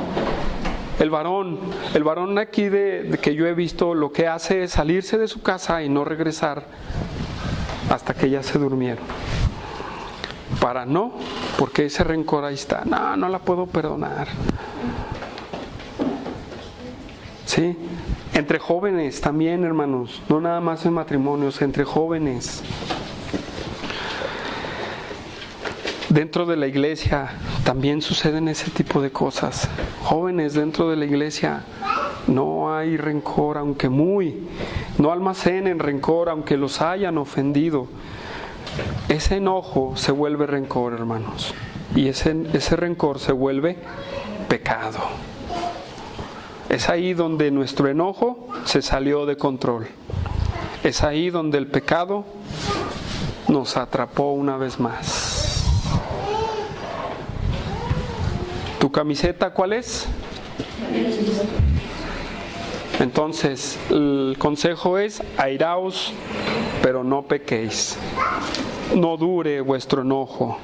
El varón aquí de que yo he visto, lo que hace es salirse de su casa y no regresar hasta que ya se durmieron. Porque ese rencor ahí está. No la puedo perdonar. ¿Sí? Entre jóvenes también, hermanos, no nada más en matrimonios, entre jóvenes. Dentro de la iglesia también suceden ese tipo de cosas. Jóvenes dentro de la iglesia, no hay rencor, no almacenen rencor, aunque los hayan ofendido. Ese enojo se vuelve rencor, hermanos, y ese rencor se vuelve pecado. Es ahí donde nuestro enojo se salió de control. Es ahí donde el pecado nos atrapó una vez más. ¿Tu camiseta cuál es? Entonces, el consejo es: airaos, pero no pequéis. No dure vuestro enojo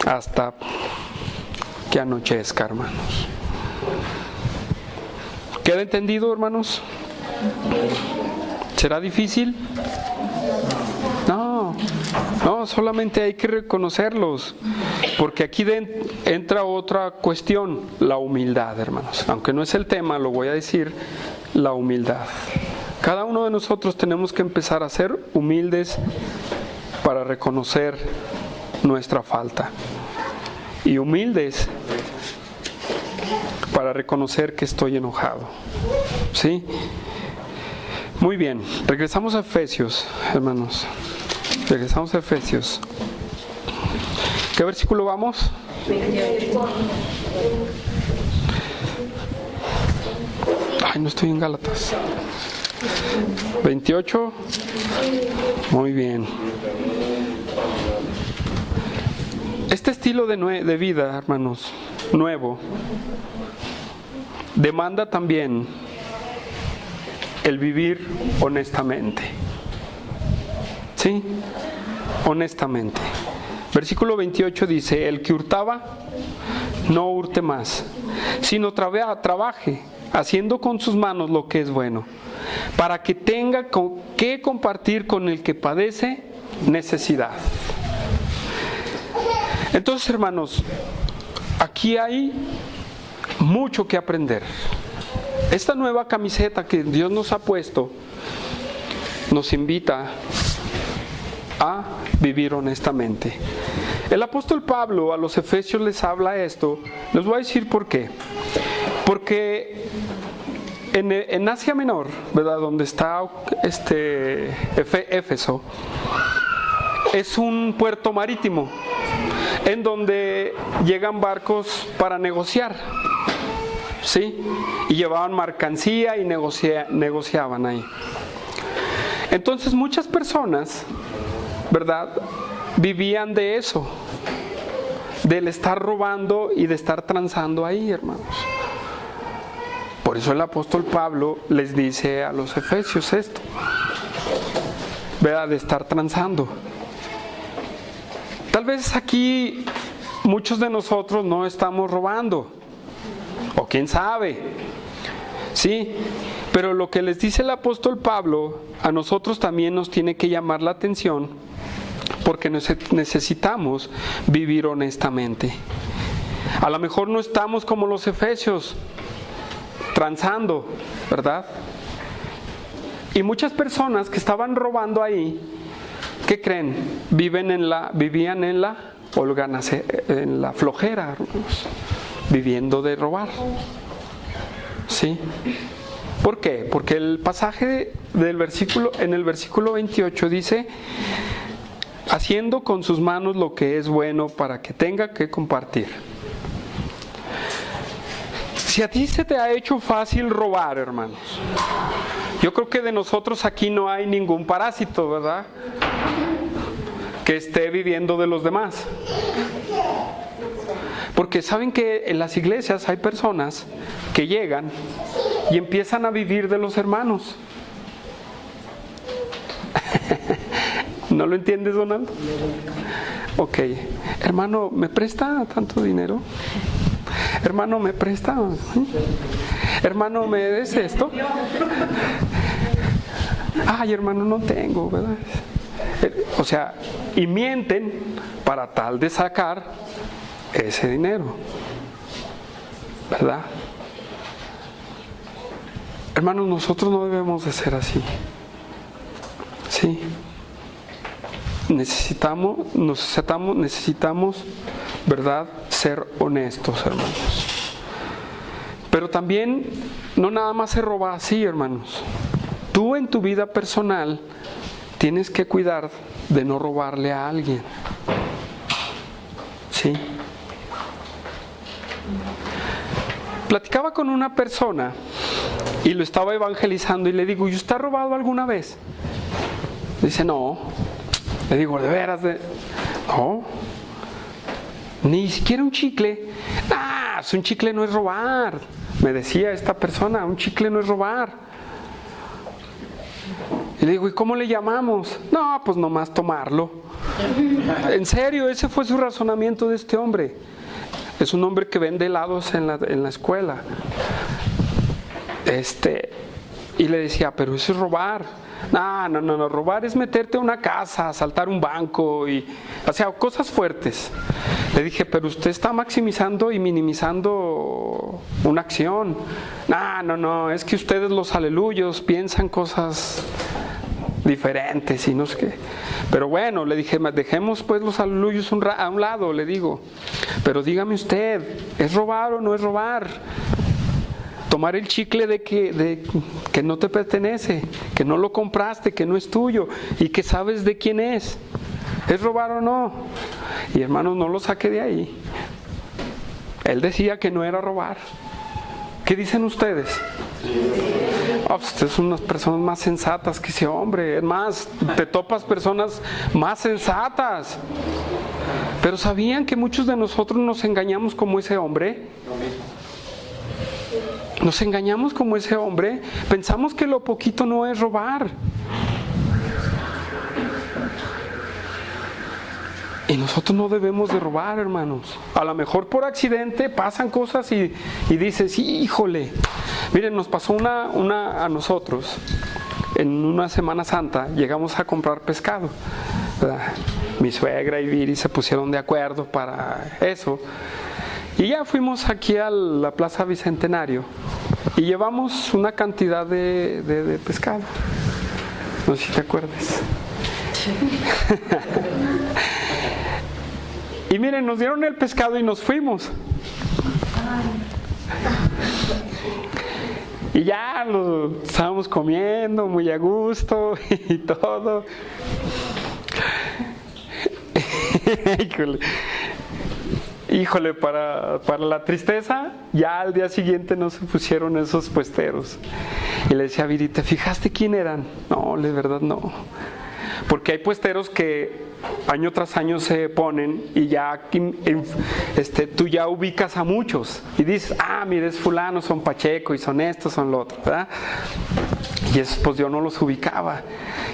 hasta que anochezca, hermanos. ¿Queda entendido, hermanos? ¿Será difícil? No, solamente hay que reconocerlos, porque aquí entra otra cuestión, la humildad, hermanos. Aunque no es el tema, lo voy a decir, la humildad. Cada uno de nosotros tenemos que empezar a ser humildes para reconocer nuestra falta, y humildes para reconocer que estoy enojado. ¿Sí? Muy bien, regresamos a Efesios, hermanos. Regresamos a Efesios. ¿Qué versículo vamos? 28. No estoy en Gálatas. 28. Muy bien. Este estilo de vida, hermanos, nuevo, demanda también el vivir honestamente. ¿Sí? Honestamente. Versículo 28 dice: el que hurtaba, no hurte más, sino trabaje, haciendo con sus manos lo que es bueno, para que tenga que compartir con el que padece necesidad. Entonces, hermanos, aquí hay mucho que aprender. Esta nueva camiseta que Dios nos ha puesto nos invita a vivir honestamente. El apóstol Pablo a los Efesios les habla esto. Les voy a decir por qué. Porque en Asia Menor, ¿verdad?, donde está Éfeso, es un puerto marítimo en donde llegan barcos para negociar, ¿sí? Y llevaban mercancía y negociaban ahí. Entonces muchas personas, ¿verdad?, vivían de eso, del estar robando y de estar transando ahí, hermanos. Por eso el apóstol Pablo les dice a los efesios esto, ¿verdad?, de estar transando. Tal vez aquí muchos de nosotros no estamos robando, o quién sabe, ¿sí? Pero lo que les dice el apóstol Pablo a nosotros también nos tiene que llamar la atención, porque necesitamos vivir honestamente. A lo mejor no estamos como los efesios, transando, ¿verdad? Y muchas personas que estaban robando ahí, ¿qué creen? Vivían en la flojera, hermanos, viviendo de robar. ¿Sí? ¿Por qué? Porque el pasaje en el versículo 28 dice: haciendo con sus manos lo que es bueno para que tenga que compartir. Si a ti se te ha hecho fácil robar, hermanos, yo creo que de nosotros aquí no hay ningún parásito, ¿verdad?, que esté viviendo de los demás. Porque saben que en las iglesias hay personas que llegan y empiezan a vivir de los hermanos. ¿No lo entiendes, Donaldo? Ok, hermano, ¿me presta tanto dinero? Hermano, ¿me presta? Hermano, ¿me des esto? Ay, hermano, no tengo, ¿verdad? O sea, y mienten para tal de sacar ese dinero, ¿verdad? Hermanos, nosotros no debemos de ser así. Sí. Necesitamos, ¿verdad?, ser honestos, hermanos. Pero también no nada más se roba así, hermanos. Tú en tu vida personal tienes que cuidar de no robarle a alguien. ¿Sí? Platicaba con una persona y lo estaba evangelizando y le digo, ¿y usted ha robado alguna vez? Dice, no. Le digo, ¿de veras? No. Ni siquiera un chicle. Ah, un chicle no es robar. Me decía esta persona, un chicle no es robar. Y le digo, ¿y cómo le llamamos? No, pues nomás tomarlo. En serio, ese fue su razonamiento de este hombre. Es un hombre que vende helados en la escuela. Y le decía, pero eso es robar. No, robar es meterte a una casa, asaltar un banco, o sea, cosas fuertes. Le dije, pero usted está maximizando y minimizando una acción. No, es que ustedes los aleluyos piensan cosas diferentes y no sé qué. Pero bueno, le dije, dejemos pues los aleluyos a un lado, le digo. Pero dígame usted, ¿es robar o no es robar? Tomar el chicle de que no te pertenece, que no lo compraste, que no es tuyo y que sabes de quién es. ¿Es robar o no? Y hermanos, no lo saqué de ahí. Él decía que no era robar. ¿Qué dicen ustedes? Ustedes son unas personas más sensatas que ese hombre. Es más, te topas personas más sensatas. Pero ¿sabían que muchos de nosotros nos engañamos como ese hombre? Nos engañamos como ese hombre. Pensamos que lo poquito no es robar. Y nosotros no debemos de robar, hermanos. A lo mejor por accidente pasan cosas y dices, híjole. Miren, nos pasó una a nosotros. En una Semana Santa llegamos a comprar pescado, ¿verdad? Mi suegra y Viri se pusieron de acuerdo para eso. Y ya fuimos aquí a la Plaza Bicentenario y llevamos una cantidad de pescado. No sé si te acuerdas. Y miren, nos dieron el pescado y nos fuimos. Y ya lo estábamos comiendo muy a gusto y todo. Híjole, para la tristeza, ya al día siguiente no se pusieron esos puesteros. Y le decía a Viri, ¿te fijaste quién eran? No, de verdad no. Porque hay puesteros que año tras año se ponen y ya tú ya ubicas a muchos. Y dices, mire, es fulano, son Pacheco y son estos, son lo otro, ¿verdad? Y eso, pues yo no los ubicaba.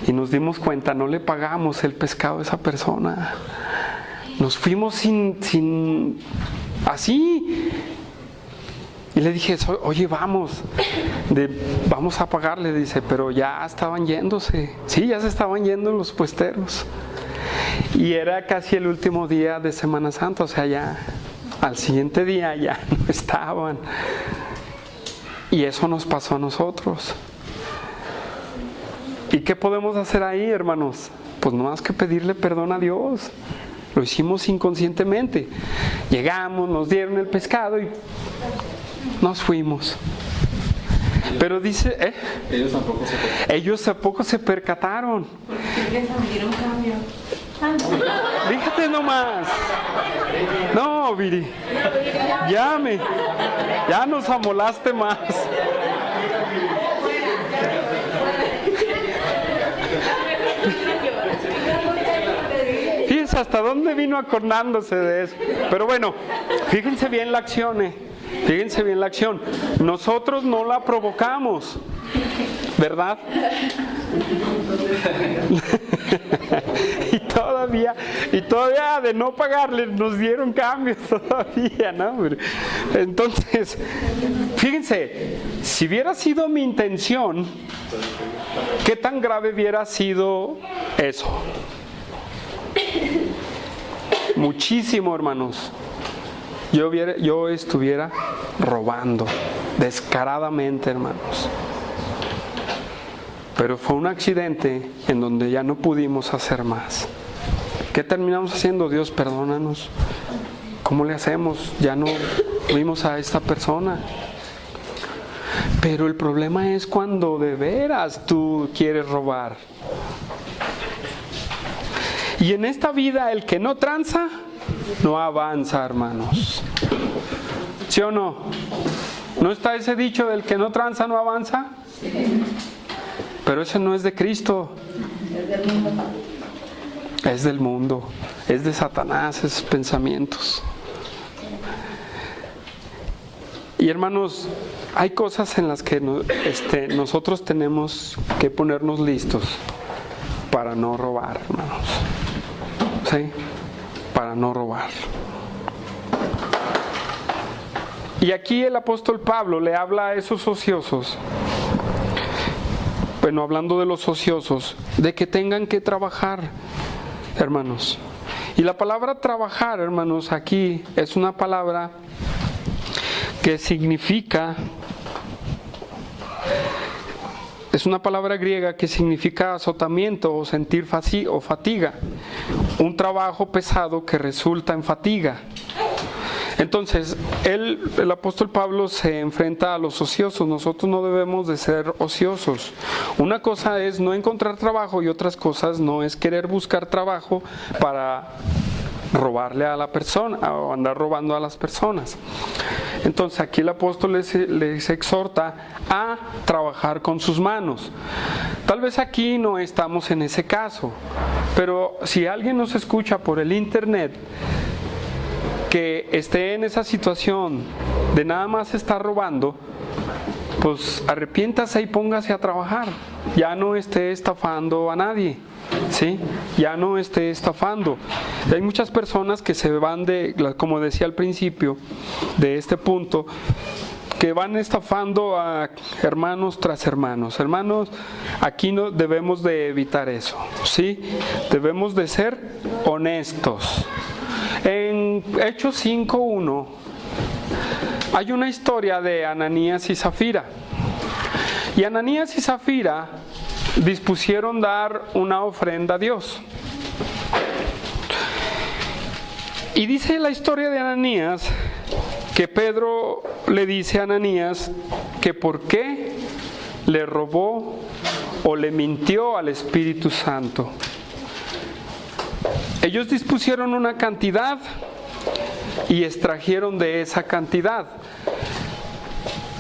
Y nos dimos cuenta, no le pagamos el pescado a esa persona. Nos fuimos sin así. Y le dije, oye, vamos a pagarle. Dice, pero ya estaban yéndose. Sí, ya se estaban yendo los puesteros. Y era casi el último día de Semana Santa. O sea, ya al siguiente día ya no estaban. Y eso nos pasó a nosotros. ¿Y qué podemos hacer ahí, hermanos? Pues no más que pedirle perdón a Dios. Lo hicimos inconscientemente. Llegamos, nos dieron el pescado y nos fuimos. Pero dice, ellos tampoco se percataron. ¿Por qué les dieron cambio? Fíjate nomás. No, Viri. Ya nos amolaste más. Fíjense hasta dónde vino acordándose de eso. Pero bueno, fíjense bien la acción. Fíjense bien la acción. Nosotros no la provocamos, ¿verdad? y todavía de no pagarle nos dieron cambios todavía, ¿no? Entonces, fíjense, si hubiera sido mi intención, ¿qué tan grave hubiera sido eso? Muchísimo, hermanos. Yo estuviera robando descaradamente, hermanos. Pero fue un accidente en donde ya no pudimos hacer más. ¿Qué terminamos haciendo? Dios, perdónanos. ¿Cómo le hacemos? Ya no vimos a esta persona. Pero el problema es cuando de veras tú quieres robar. Y en esta vida el que no tranza, no avanza, hermanos. ¿Sí o no? ¿No está ese dicho del que no tranza, no avanza? Pero ese no es de Cristo. Es del mundo. Es de Satanás, esos pensamientos. Y hermanos, hay cosas en las que nosotros tenemos que ponernos listos para no robar, hermanos. ¿Sí? Para no robar. Y aquí el apóstol Pablo le habla a esos ociosos, bueno, hablando de los ociosos, de que tengan que trabajar, hermanos. Y la palabra trabajar, hermanos, aquí es una palabra que significa, es una palabra griega que significa azotamiento o sentir o fatiga, un trabajo pesado que resulta en fatiga. Entonces, el apóstol Pablo se enfrenta a los ociosos. Nosotros no debemos de ser ociosos. Una cosa es no encontrar trabajo y otras cosas no es querer buscar trabajo para robarle a la persona o andar robando a las personas. Entonces aquí el apóstol les exhorta a trabajar con sus manos. Tal vez aquí no estamos en ese caso, pero si alguien nos escucha por el internet que esté en esa situación de nada más estar robando, pues arrepiéntase y póngase a trabajar. Ya no esté estafando a nadie, ¿sí? Ya no esté estafando. Hay muchas personas que se van como decía al principio de este punto, que van estafando a hermanos tras hermanos. Hermanos, aquí no debemos de evitar eso, ¿sí? Debemos de ser honestos. En Hechos 5:1 hay una historia de Ananías y Zafira. Y Ananías y Zafira dispusieron dar una ofrenda a Dios. Y dice la historia de Ananías que Pedro le dice a Ananías que por qué le robó o le mintió al Espíritu Santo. Ellos dispusieron una cantidad y extrajeron de esa cantidad.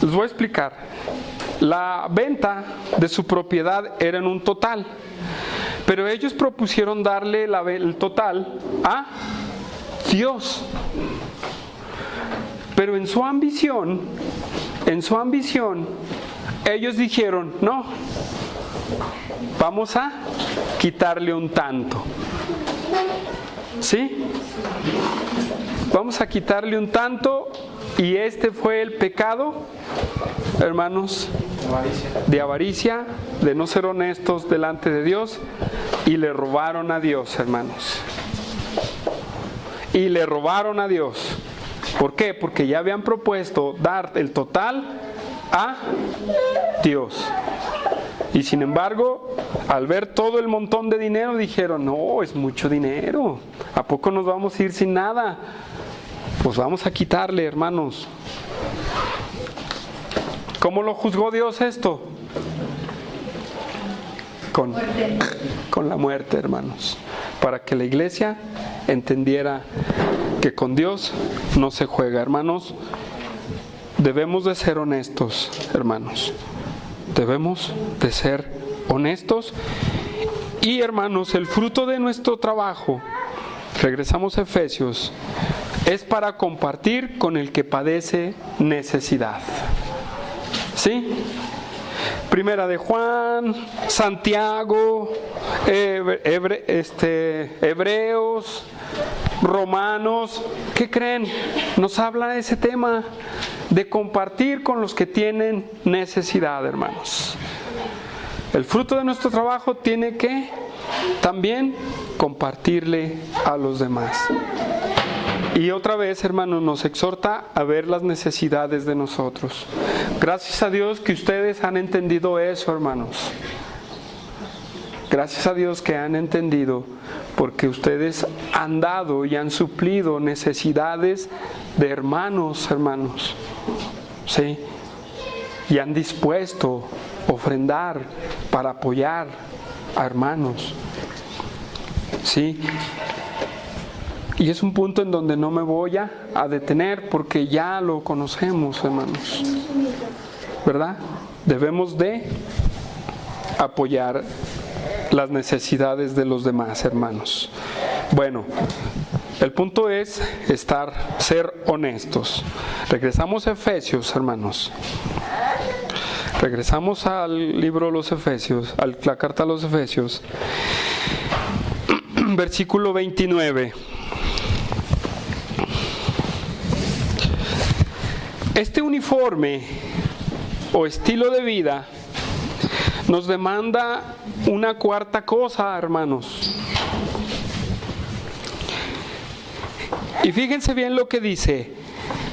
Les voy a explicar. La venta de su propiedad era en un total, pero ellos propusieron darle el total a Dios. Pero en su ambición, ellos dijeron, no, vamos a quitarle un tanto. ¿Sí? Vamos a quitarle un tanto, y este fue el pecado, hermanos, de avaricia, de no ser honestos delante de Dios, y le robaron a Dios, hermanos. Y le robaron a Dios. ¿Por qué? Porque ya habían propuesto dar el total a Dios. Y sin embargo, al ver todo el montón de dinero, dijeron, no, es mucho dinero. ¿A poco nos vamos a ir sin nada? Pues vamos a quitarle, hermanos. ¿Cómo lo juzgó Dios esto? Con la muerte, hermanos. Para que la iglesia entendiera que con Dios no se juega, hermanos. Debemos de ser honestos, hermanos. Debemos de ser honestos. Y hermanos, el fruto de nuestro trabajo, regresamos a Efesios, es para compartir con el que padece necesidad. ¿Sí? Primera de Juan, Santiago, Hebreos, Romanos, ¿qué creen? Nos habla de ese tema de compartir con los que tienen necesidad, hermanos. El fruto de nuestro trabajo tiene que también compartirle a los demás. Y otra vez, hermanos, nos exhorta a ver las necesidades de nosotros. Gracias a Dios que ustedes han entendido eso, hermanos. Gracias a Dios que han entendido, porque ustedes han dado y han suplido necesidades de hermanos. ¿Sí? Y han dispuesto a ofrendar para apoyar a hermanos. ¿Sí? Y es un punto en donde no me voy a detener porque ya lo conocemos, hermanos. ¿Verdad? Debemos de apoyar las necesidades de los demás, hermanos. Bueno, el punto es ser honestos. Regresamos a Efesios, hermanos. Regresamos al libro de los Efesios, a la carta a los Efesios. Versículo 29. Este uniforme o estilo de vida nos demanda una cuarta cosa, hermanos. Y fíjense bien lo que dice,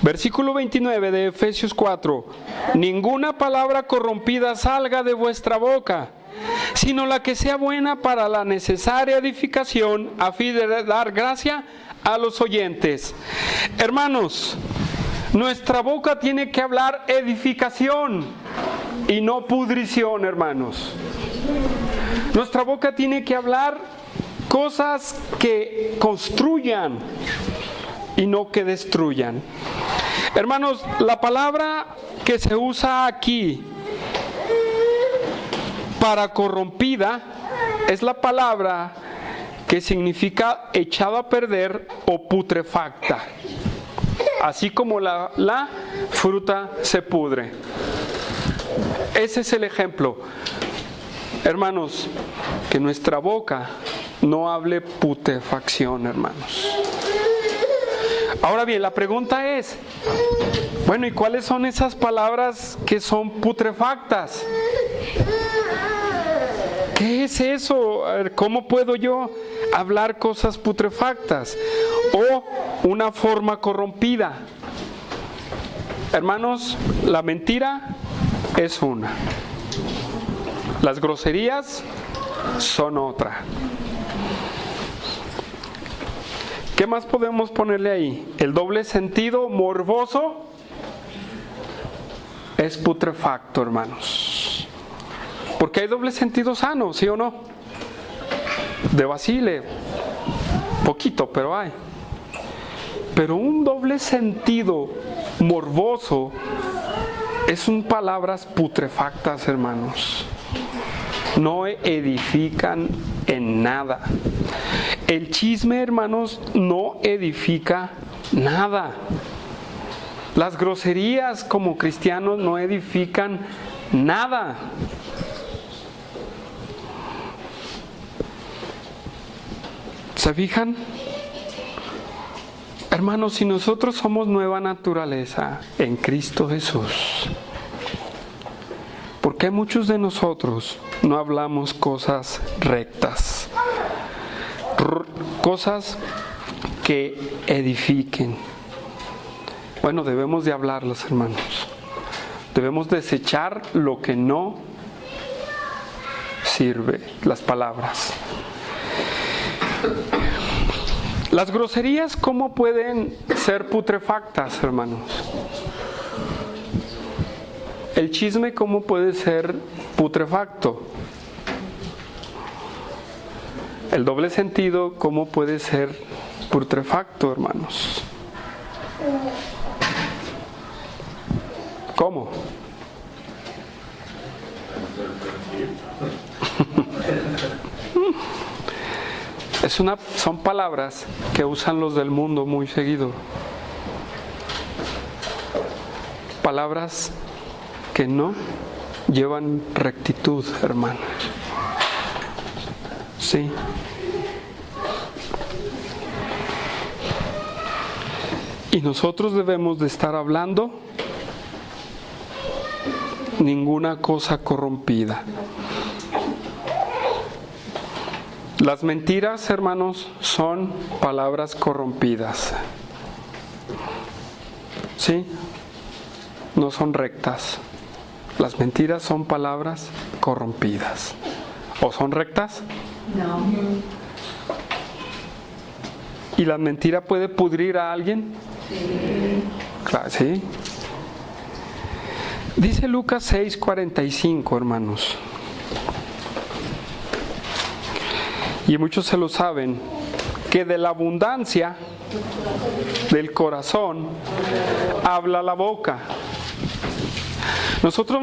versículo 29 de Efesios 4. Ninguna palabra corrompida salga de vuestra boca, sino la que sea buena para la necesaria edificación, a fin de dar gracia a los oyentes. Hermanos, nuestra boca tiene que hablar edificación y no pudrición, hermanos. Nuestra boca tiene que hablar cosas que construyan y no que destruyan. Hermanos, la palabra que se usa aquí para corrompida es la palabra que significa echado a perder o putrefacta. Así como la fruta se pudre. Ese es el ejemplo. Hermanos, que nuestra boca no hable putrefacción, hermanos. Ahora bien, la pregunta es, bueno, ¿y cuáles son esas palabras que son putrefactas? ¿Qué es eso? ¿Cómo puedo yo hablar cosas putrefactas? O una forma corrompida. Hermanos, la mentira es una. Las groserías son otra. ¿Qué más podemos ponerle ahí? El doble sentido morboso es putrefacto, hermanos. Porque hay doble sentido sano, ¿sí o no? De vacile, poquito, pero hay. Pero un doble sentido morboso son palabras putrefactas, hermanos. No edifican en nada. El chisme, hermanos, no edifica nada. Las groserías como cristianos no edifican nada. ¿Se fijan? Hermanos, si nosotros somos nueva naturaleza en Cristo Jesús, ¿por qué muchos de nosotros no hablamos cosas rectas? Cosas que edifiquen. Bueno, debemos de hablarlas, hermanos. Debemos desechar lo que no sirve, las palabras. Las groserías, ¿cómo pueden ser putrefactas, hermanos? El chisme, ¿cómo puede ser putrefacto? El doble sentido, ¿cómo puede ser putrefacto, hermanos? ¿Cómo? Son palabras que usan los del mundo muy seguido. Palabras que no llevan rectitud, hermanos. Sí. Y nosotros debemos de estar hablando ninguna cosa corrompida. Las mentiras, hermanos, son palabras corrompidas. ¿Sí? No son rectas. Las mentiras son palabras corrompidas. ¿O son rectas? No. ¿Y la mentira puede pudrir a alguien? Sí. Claro, sí. Dice Lucas 6:45, hermanos. Y muchos se lo saben, que de la abundancia del corazón habla la boca. Nosotros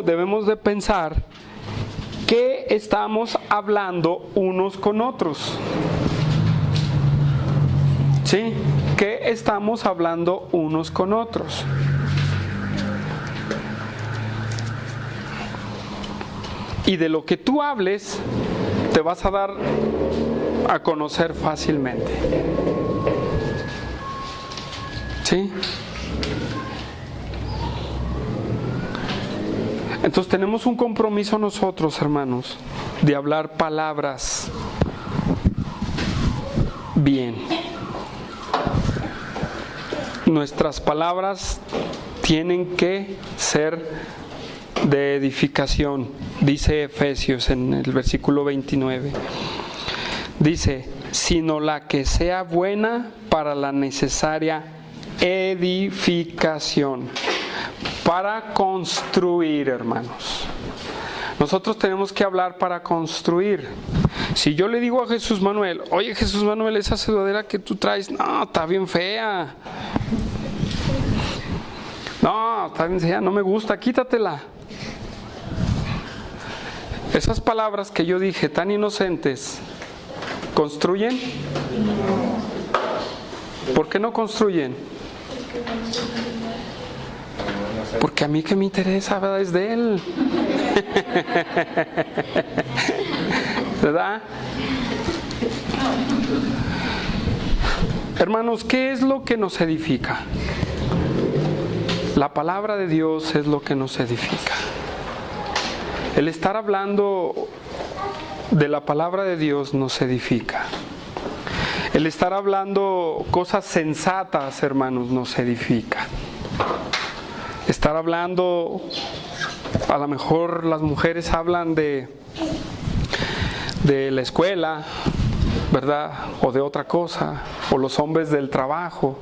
debemos de pensar qué estamos hablando unos con otros. ¿Sí? ¿Qué estamos hablando unos con otros? Y de lo que tú hables, te vas a dar a conocer fácilmente. ¿Sí? Entonces tenemos un compromiso nosotros, hermanos, de hablar palabras bien. Nuestras palabras tienen que ser de edificación, dice Efesios en el versículo 29. Dice, sino la que sea buena para la necesaria edificación, para construir, hermanos. Nosotros tenemos que hablar para construir. Si yo le digo a Jesús Manuel, oye Jesús Manuel, esa sudadera que tú traes, no, está bien fea. No, está bien fea, no me gusta, quítatela. Esas palabras que yo dije, tan inocentes, ¿construyen? ¿Por qué no construyen? Porque a mí que me interesa, ¿verdad? Es de Él. ¿Verdad? Hermanos, ¿qué es lo que nos edifica? La palabra de Dios es lo que nos edifica. El estar hablando de la palabra de Dios nos edifica. El estar hablando cosas sensatas, hermanos, nos edifica. Estar hablando, a lo mejor las mujeres hablan de la escuela, ¿verdad? O de otra cosa, o los hombres del trabajo,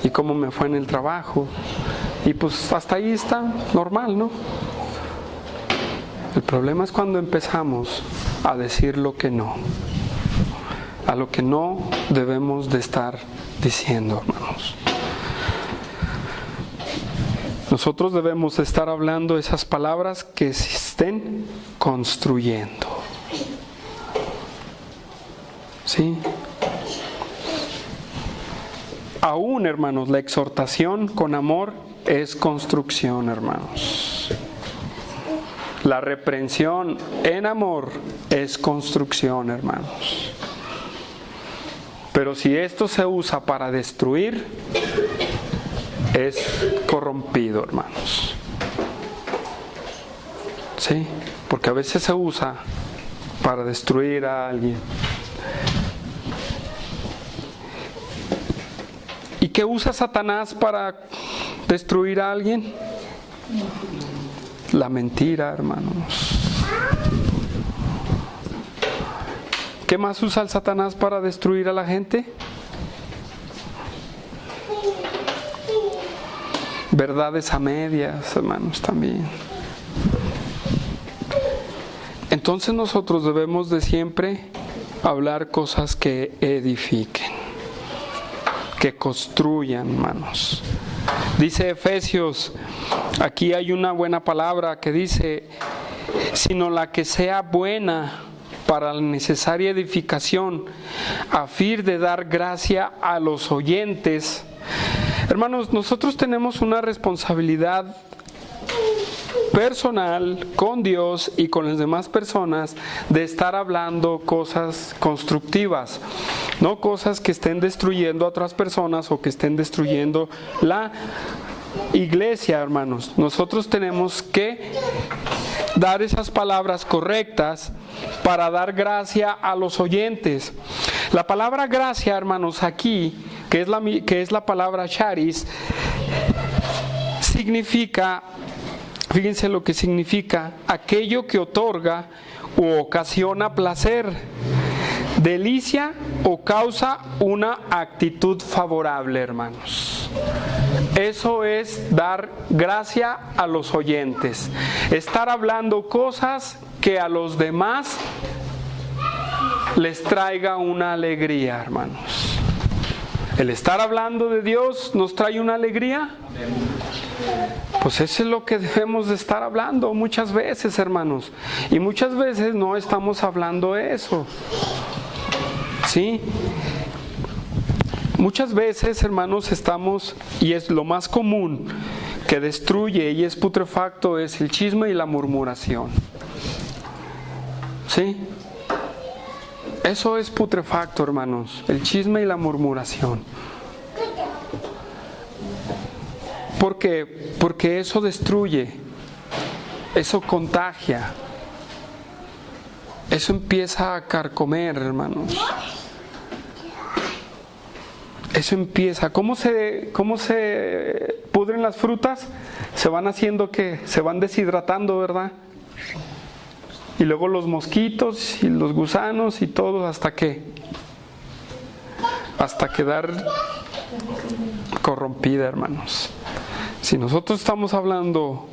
y cómo me fue en el trabajo. Y pues hasta ahí está normal, ¿no? El problema es cuando empezamos a decir lo que no, a lo que no debemos de estar diciendo, hermanos. Nosotros debemos estar hablando esas palabras que se estén construyendo. ¿Sí? Aún, hermanos, la exhortación con amor es construcción, hermanos. La reprensión en amor es construcción, hermanos. Pero si esto se usa para destruir, es corrompido, hermanos. ¿Sí? Porque a veces se usa para destruir a alguien. ¿Y qué usa Satanás para destruir a alguien? La mentira, hermanos. ¿Qué más usa el Satanás para destruir a la gente? Verdades a medias, hermanos, también. Entonces nosotros debemos de siempre hablar cosas que edifiquen, que construyan, hermanos. Dice Efesios, aquí hay una buena palabra que dice, sino la que sea buena para la necesaria edificación, a fin de dar gracia a los oyentes. Hermanos, nosotros tenemos una responsabilidad personal con Dios y con las demás personas de estar hablando cosas constructivas, no cosas que estén destruyendo a otras personas o que estén destruyendo la iglesia, hermanos. Nosotros tenemos que dar esas palabras correctas para dar gracia a los oyentes. La palabra gracia, hermanos, aquí, que es la palabra charis, significa, fíjense lo que significa, aquello que otorga u ocasiona placer, delicia o causa una actitud favorable, hermanos. Eso es dar gracia a los oyentes, estar hablando cosas que a los demás les traiga una alegría, hermanos. El estar hablando de Dios nos trae una alegría. Pues eso es lo que debemos de estar hablando muchas veces, hermanos. Y muchas veces no estamos hablando eso. ¿Sí? Muchas veces, hermanos, estamos, y es lo más común que destruye y es putrefacto, es el chisme y la murmuración. ¿Sí? Eso es putrefacto, hermanos, el chisme y la murmuración. ¿Por qué? Porque eso destruye, eso contagia, eso empieza a carcomer, hermanos. Eso empieza. ¿Cómo se pudren las frutas? Se van haciendo que se van deshidratando, ¿verdad? Y luego los mosquitos y los gusanos y todo hasta quedar corrompida, hermanos. Si nosotros estamos hablando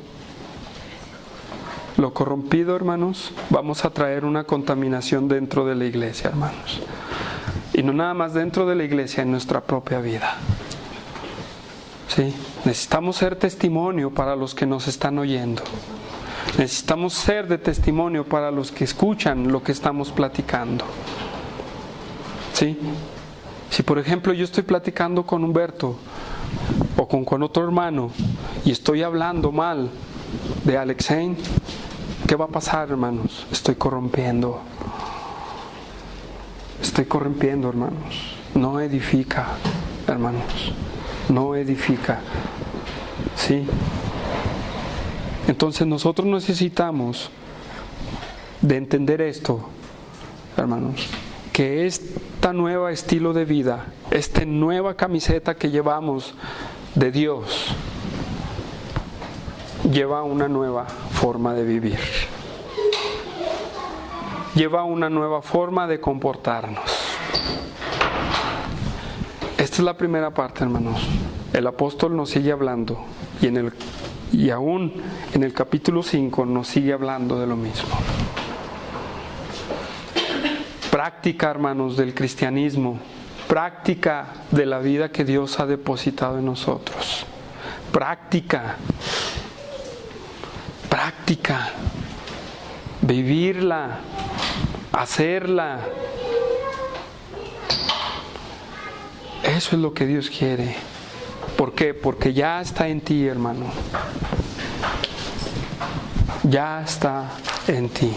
lo corrompido, hermanos, vamos a traer una contaminación dentro de la iglesia, hermanos. Y no nada más dentro de la iglesia, en nuestra propia vida. ¿Sí? Necesitamos ser testimonio para los que nos están oyendo. Necesitamos ser de testimonio para los que escuchan lo que estamos platicando. ¿Sí? Si por ejemplo yo estoy platicando con Humberto o con otro hermano y estoy hablando mal de Alexei, ¿qué va a pasar, hermanos? Estoy corrompiendo, hermanos. No edifica, hermanos. No edifica. ¿Sí? Entonces nosotros necesitamos de entender esto, hermanos, que esta nueva estilo de vida, esta nueva camiseta que llevamos de Dios, lleva una nueva forma de vivir. Lleva una nueva forma de comportarnos. Esta es la primera parte, hermanos. El apóstol nos sigue hablando y aún en el capítulo 5 nos sigue hablando de lo mismo. Práctica, hermanos, del cristianismo, práctica de la vida que Dios ha depositado en nosotros. Práctica, vivirla, hacerla. Eso es lo que Dios quiere. ¿Por qué? Porque ya está en ti, hermano. Ya está en ti.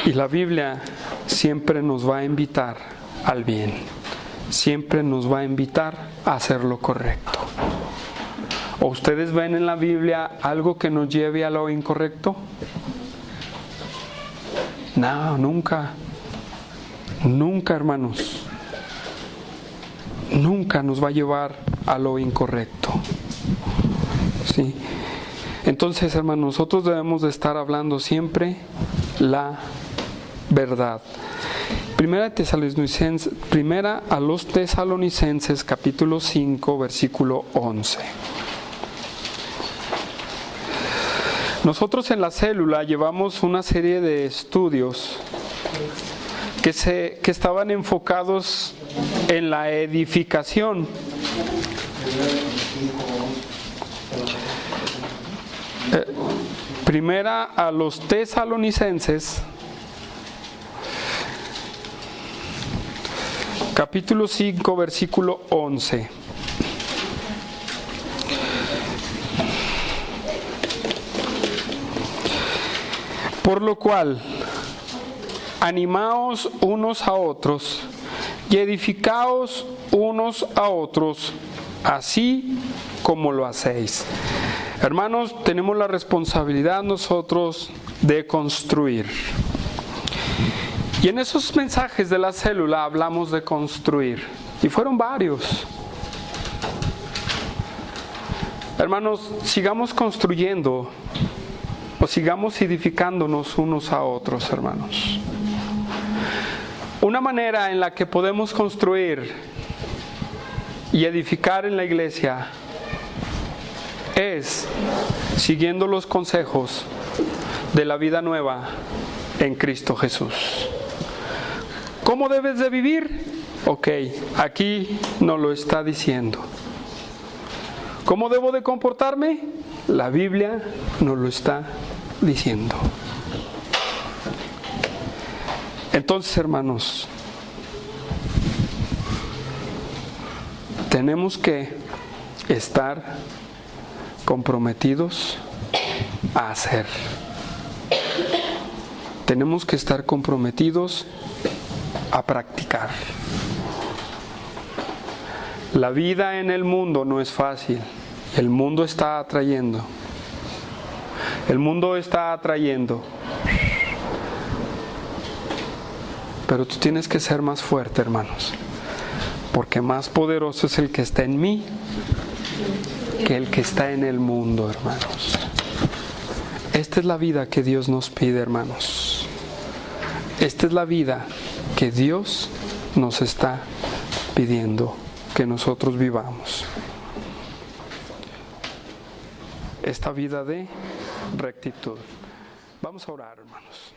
Y la Biblia siempre nos va a invitar al bien. Siempre nos va a invitar a hacer lo correcto. ¿O ustedes ven en la Biblia algo que nos lleve a lo incorrecto? No, nunca. Nunca, hermanos. Nunca nos va a llevar a lo incorrecto. ¿Sí? Entonces, hermanos, nosotros debemos de estar hablando siempre la verdad. Primera a los Tesalonicenses, capítulo 5, versículo 11. Nosotros en la célula llevamos una serie de estudios que estaban enfocados en la edificación. Primera a los Tesalonicenses, capítulo 5, versículo 11. Por lo cual, animaos unos a otros y edificaos unos a otros, así como lo hacéis. Hermanos, tenemos la responsabilidad nosotros de construir. Y en esos mensajes de la célula hablamos de construir. Y fueron varios. Hermanos, sigamos construyendo o sigamos edificándonos unos a otros, hermanos. Una manera en la que podemos construir y edificar en la iglesia es siguiendo los consejos de la vida nueva en Cristo Jesús. ¿Cómo debes de vivir? Ok, aquí nos lo está diciendo. ¿Cómo debo de comportarme? La Biblia nos lo está diciendo. Entonces, hermanos, tenemos que estar comprometidos a hacer. Tenemos que estar comprometidos a practicar. La vida en el mundo no es fácil. El mundo está atrayendo. El mundo está atrayendo. Pero tú tienes que ser más fuerte, hermanos. Porque más poderoso es el que está en mí que el que está en el mundo, hermanos. Esta es la vida que Dios nos pide, hermanos. Esta es la vida que Dios nos está pidiendo que nosotros vivamos. Esta vida de rectitud. Vamos a orar, hermanos.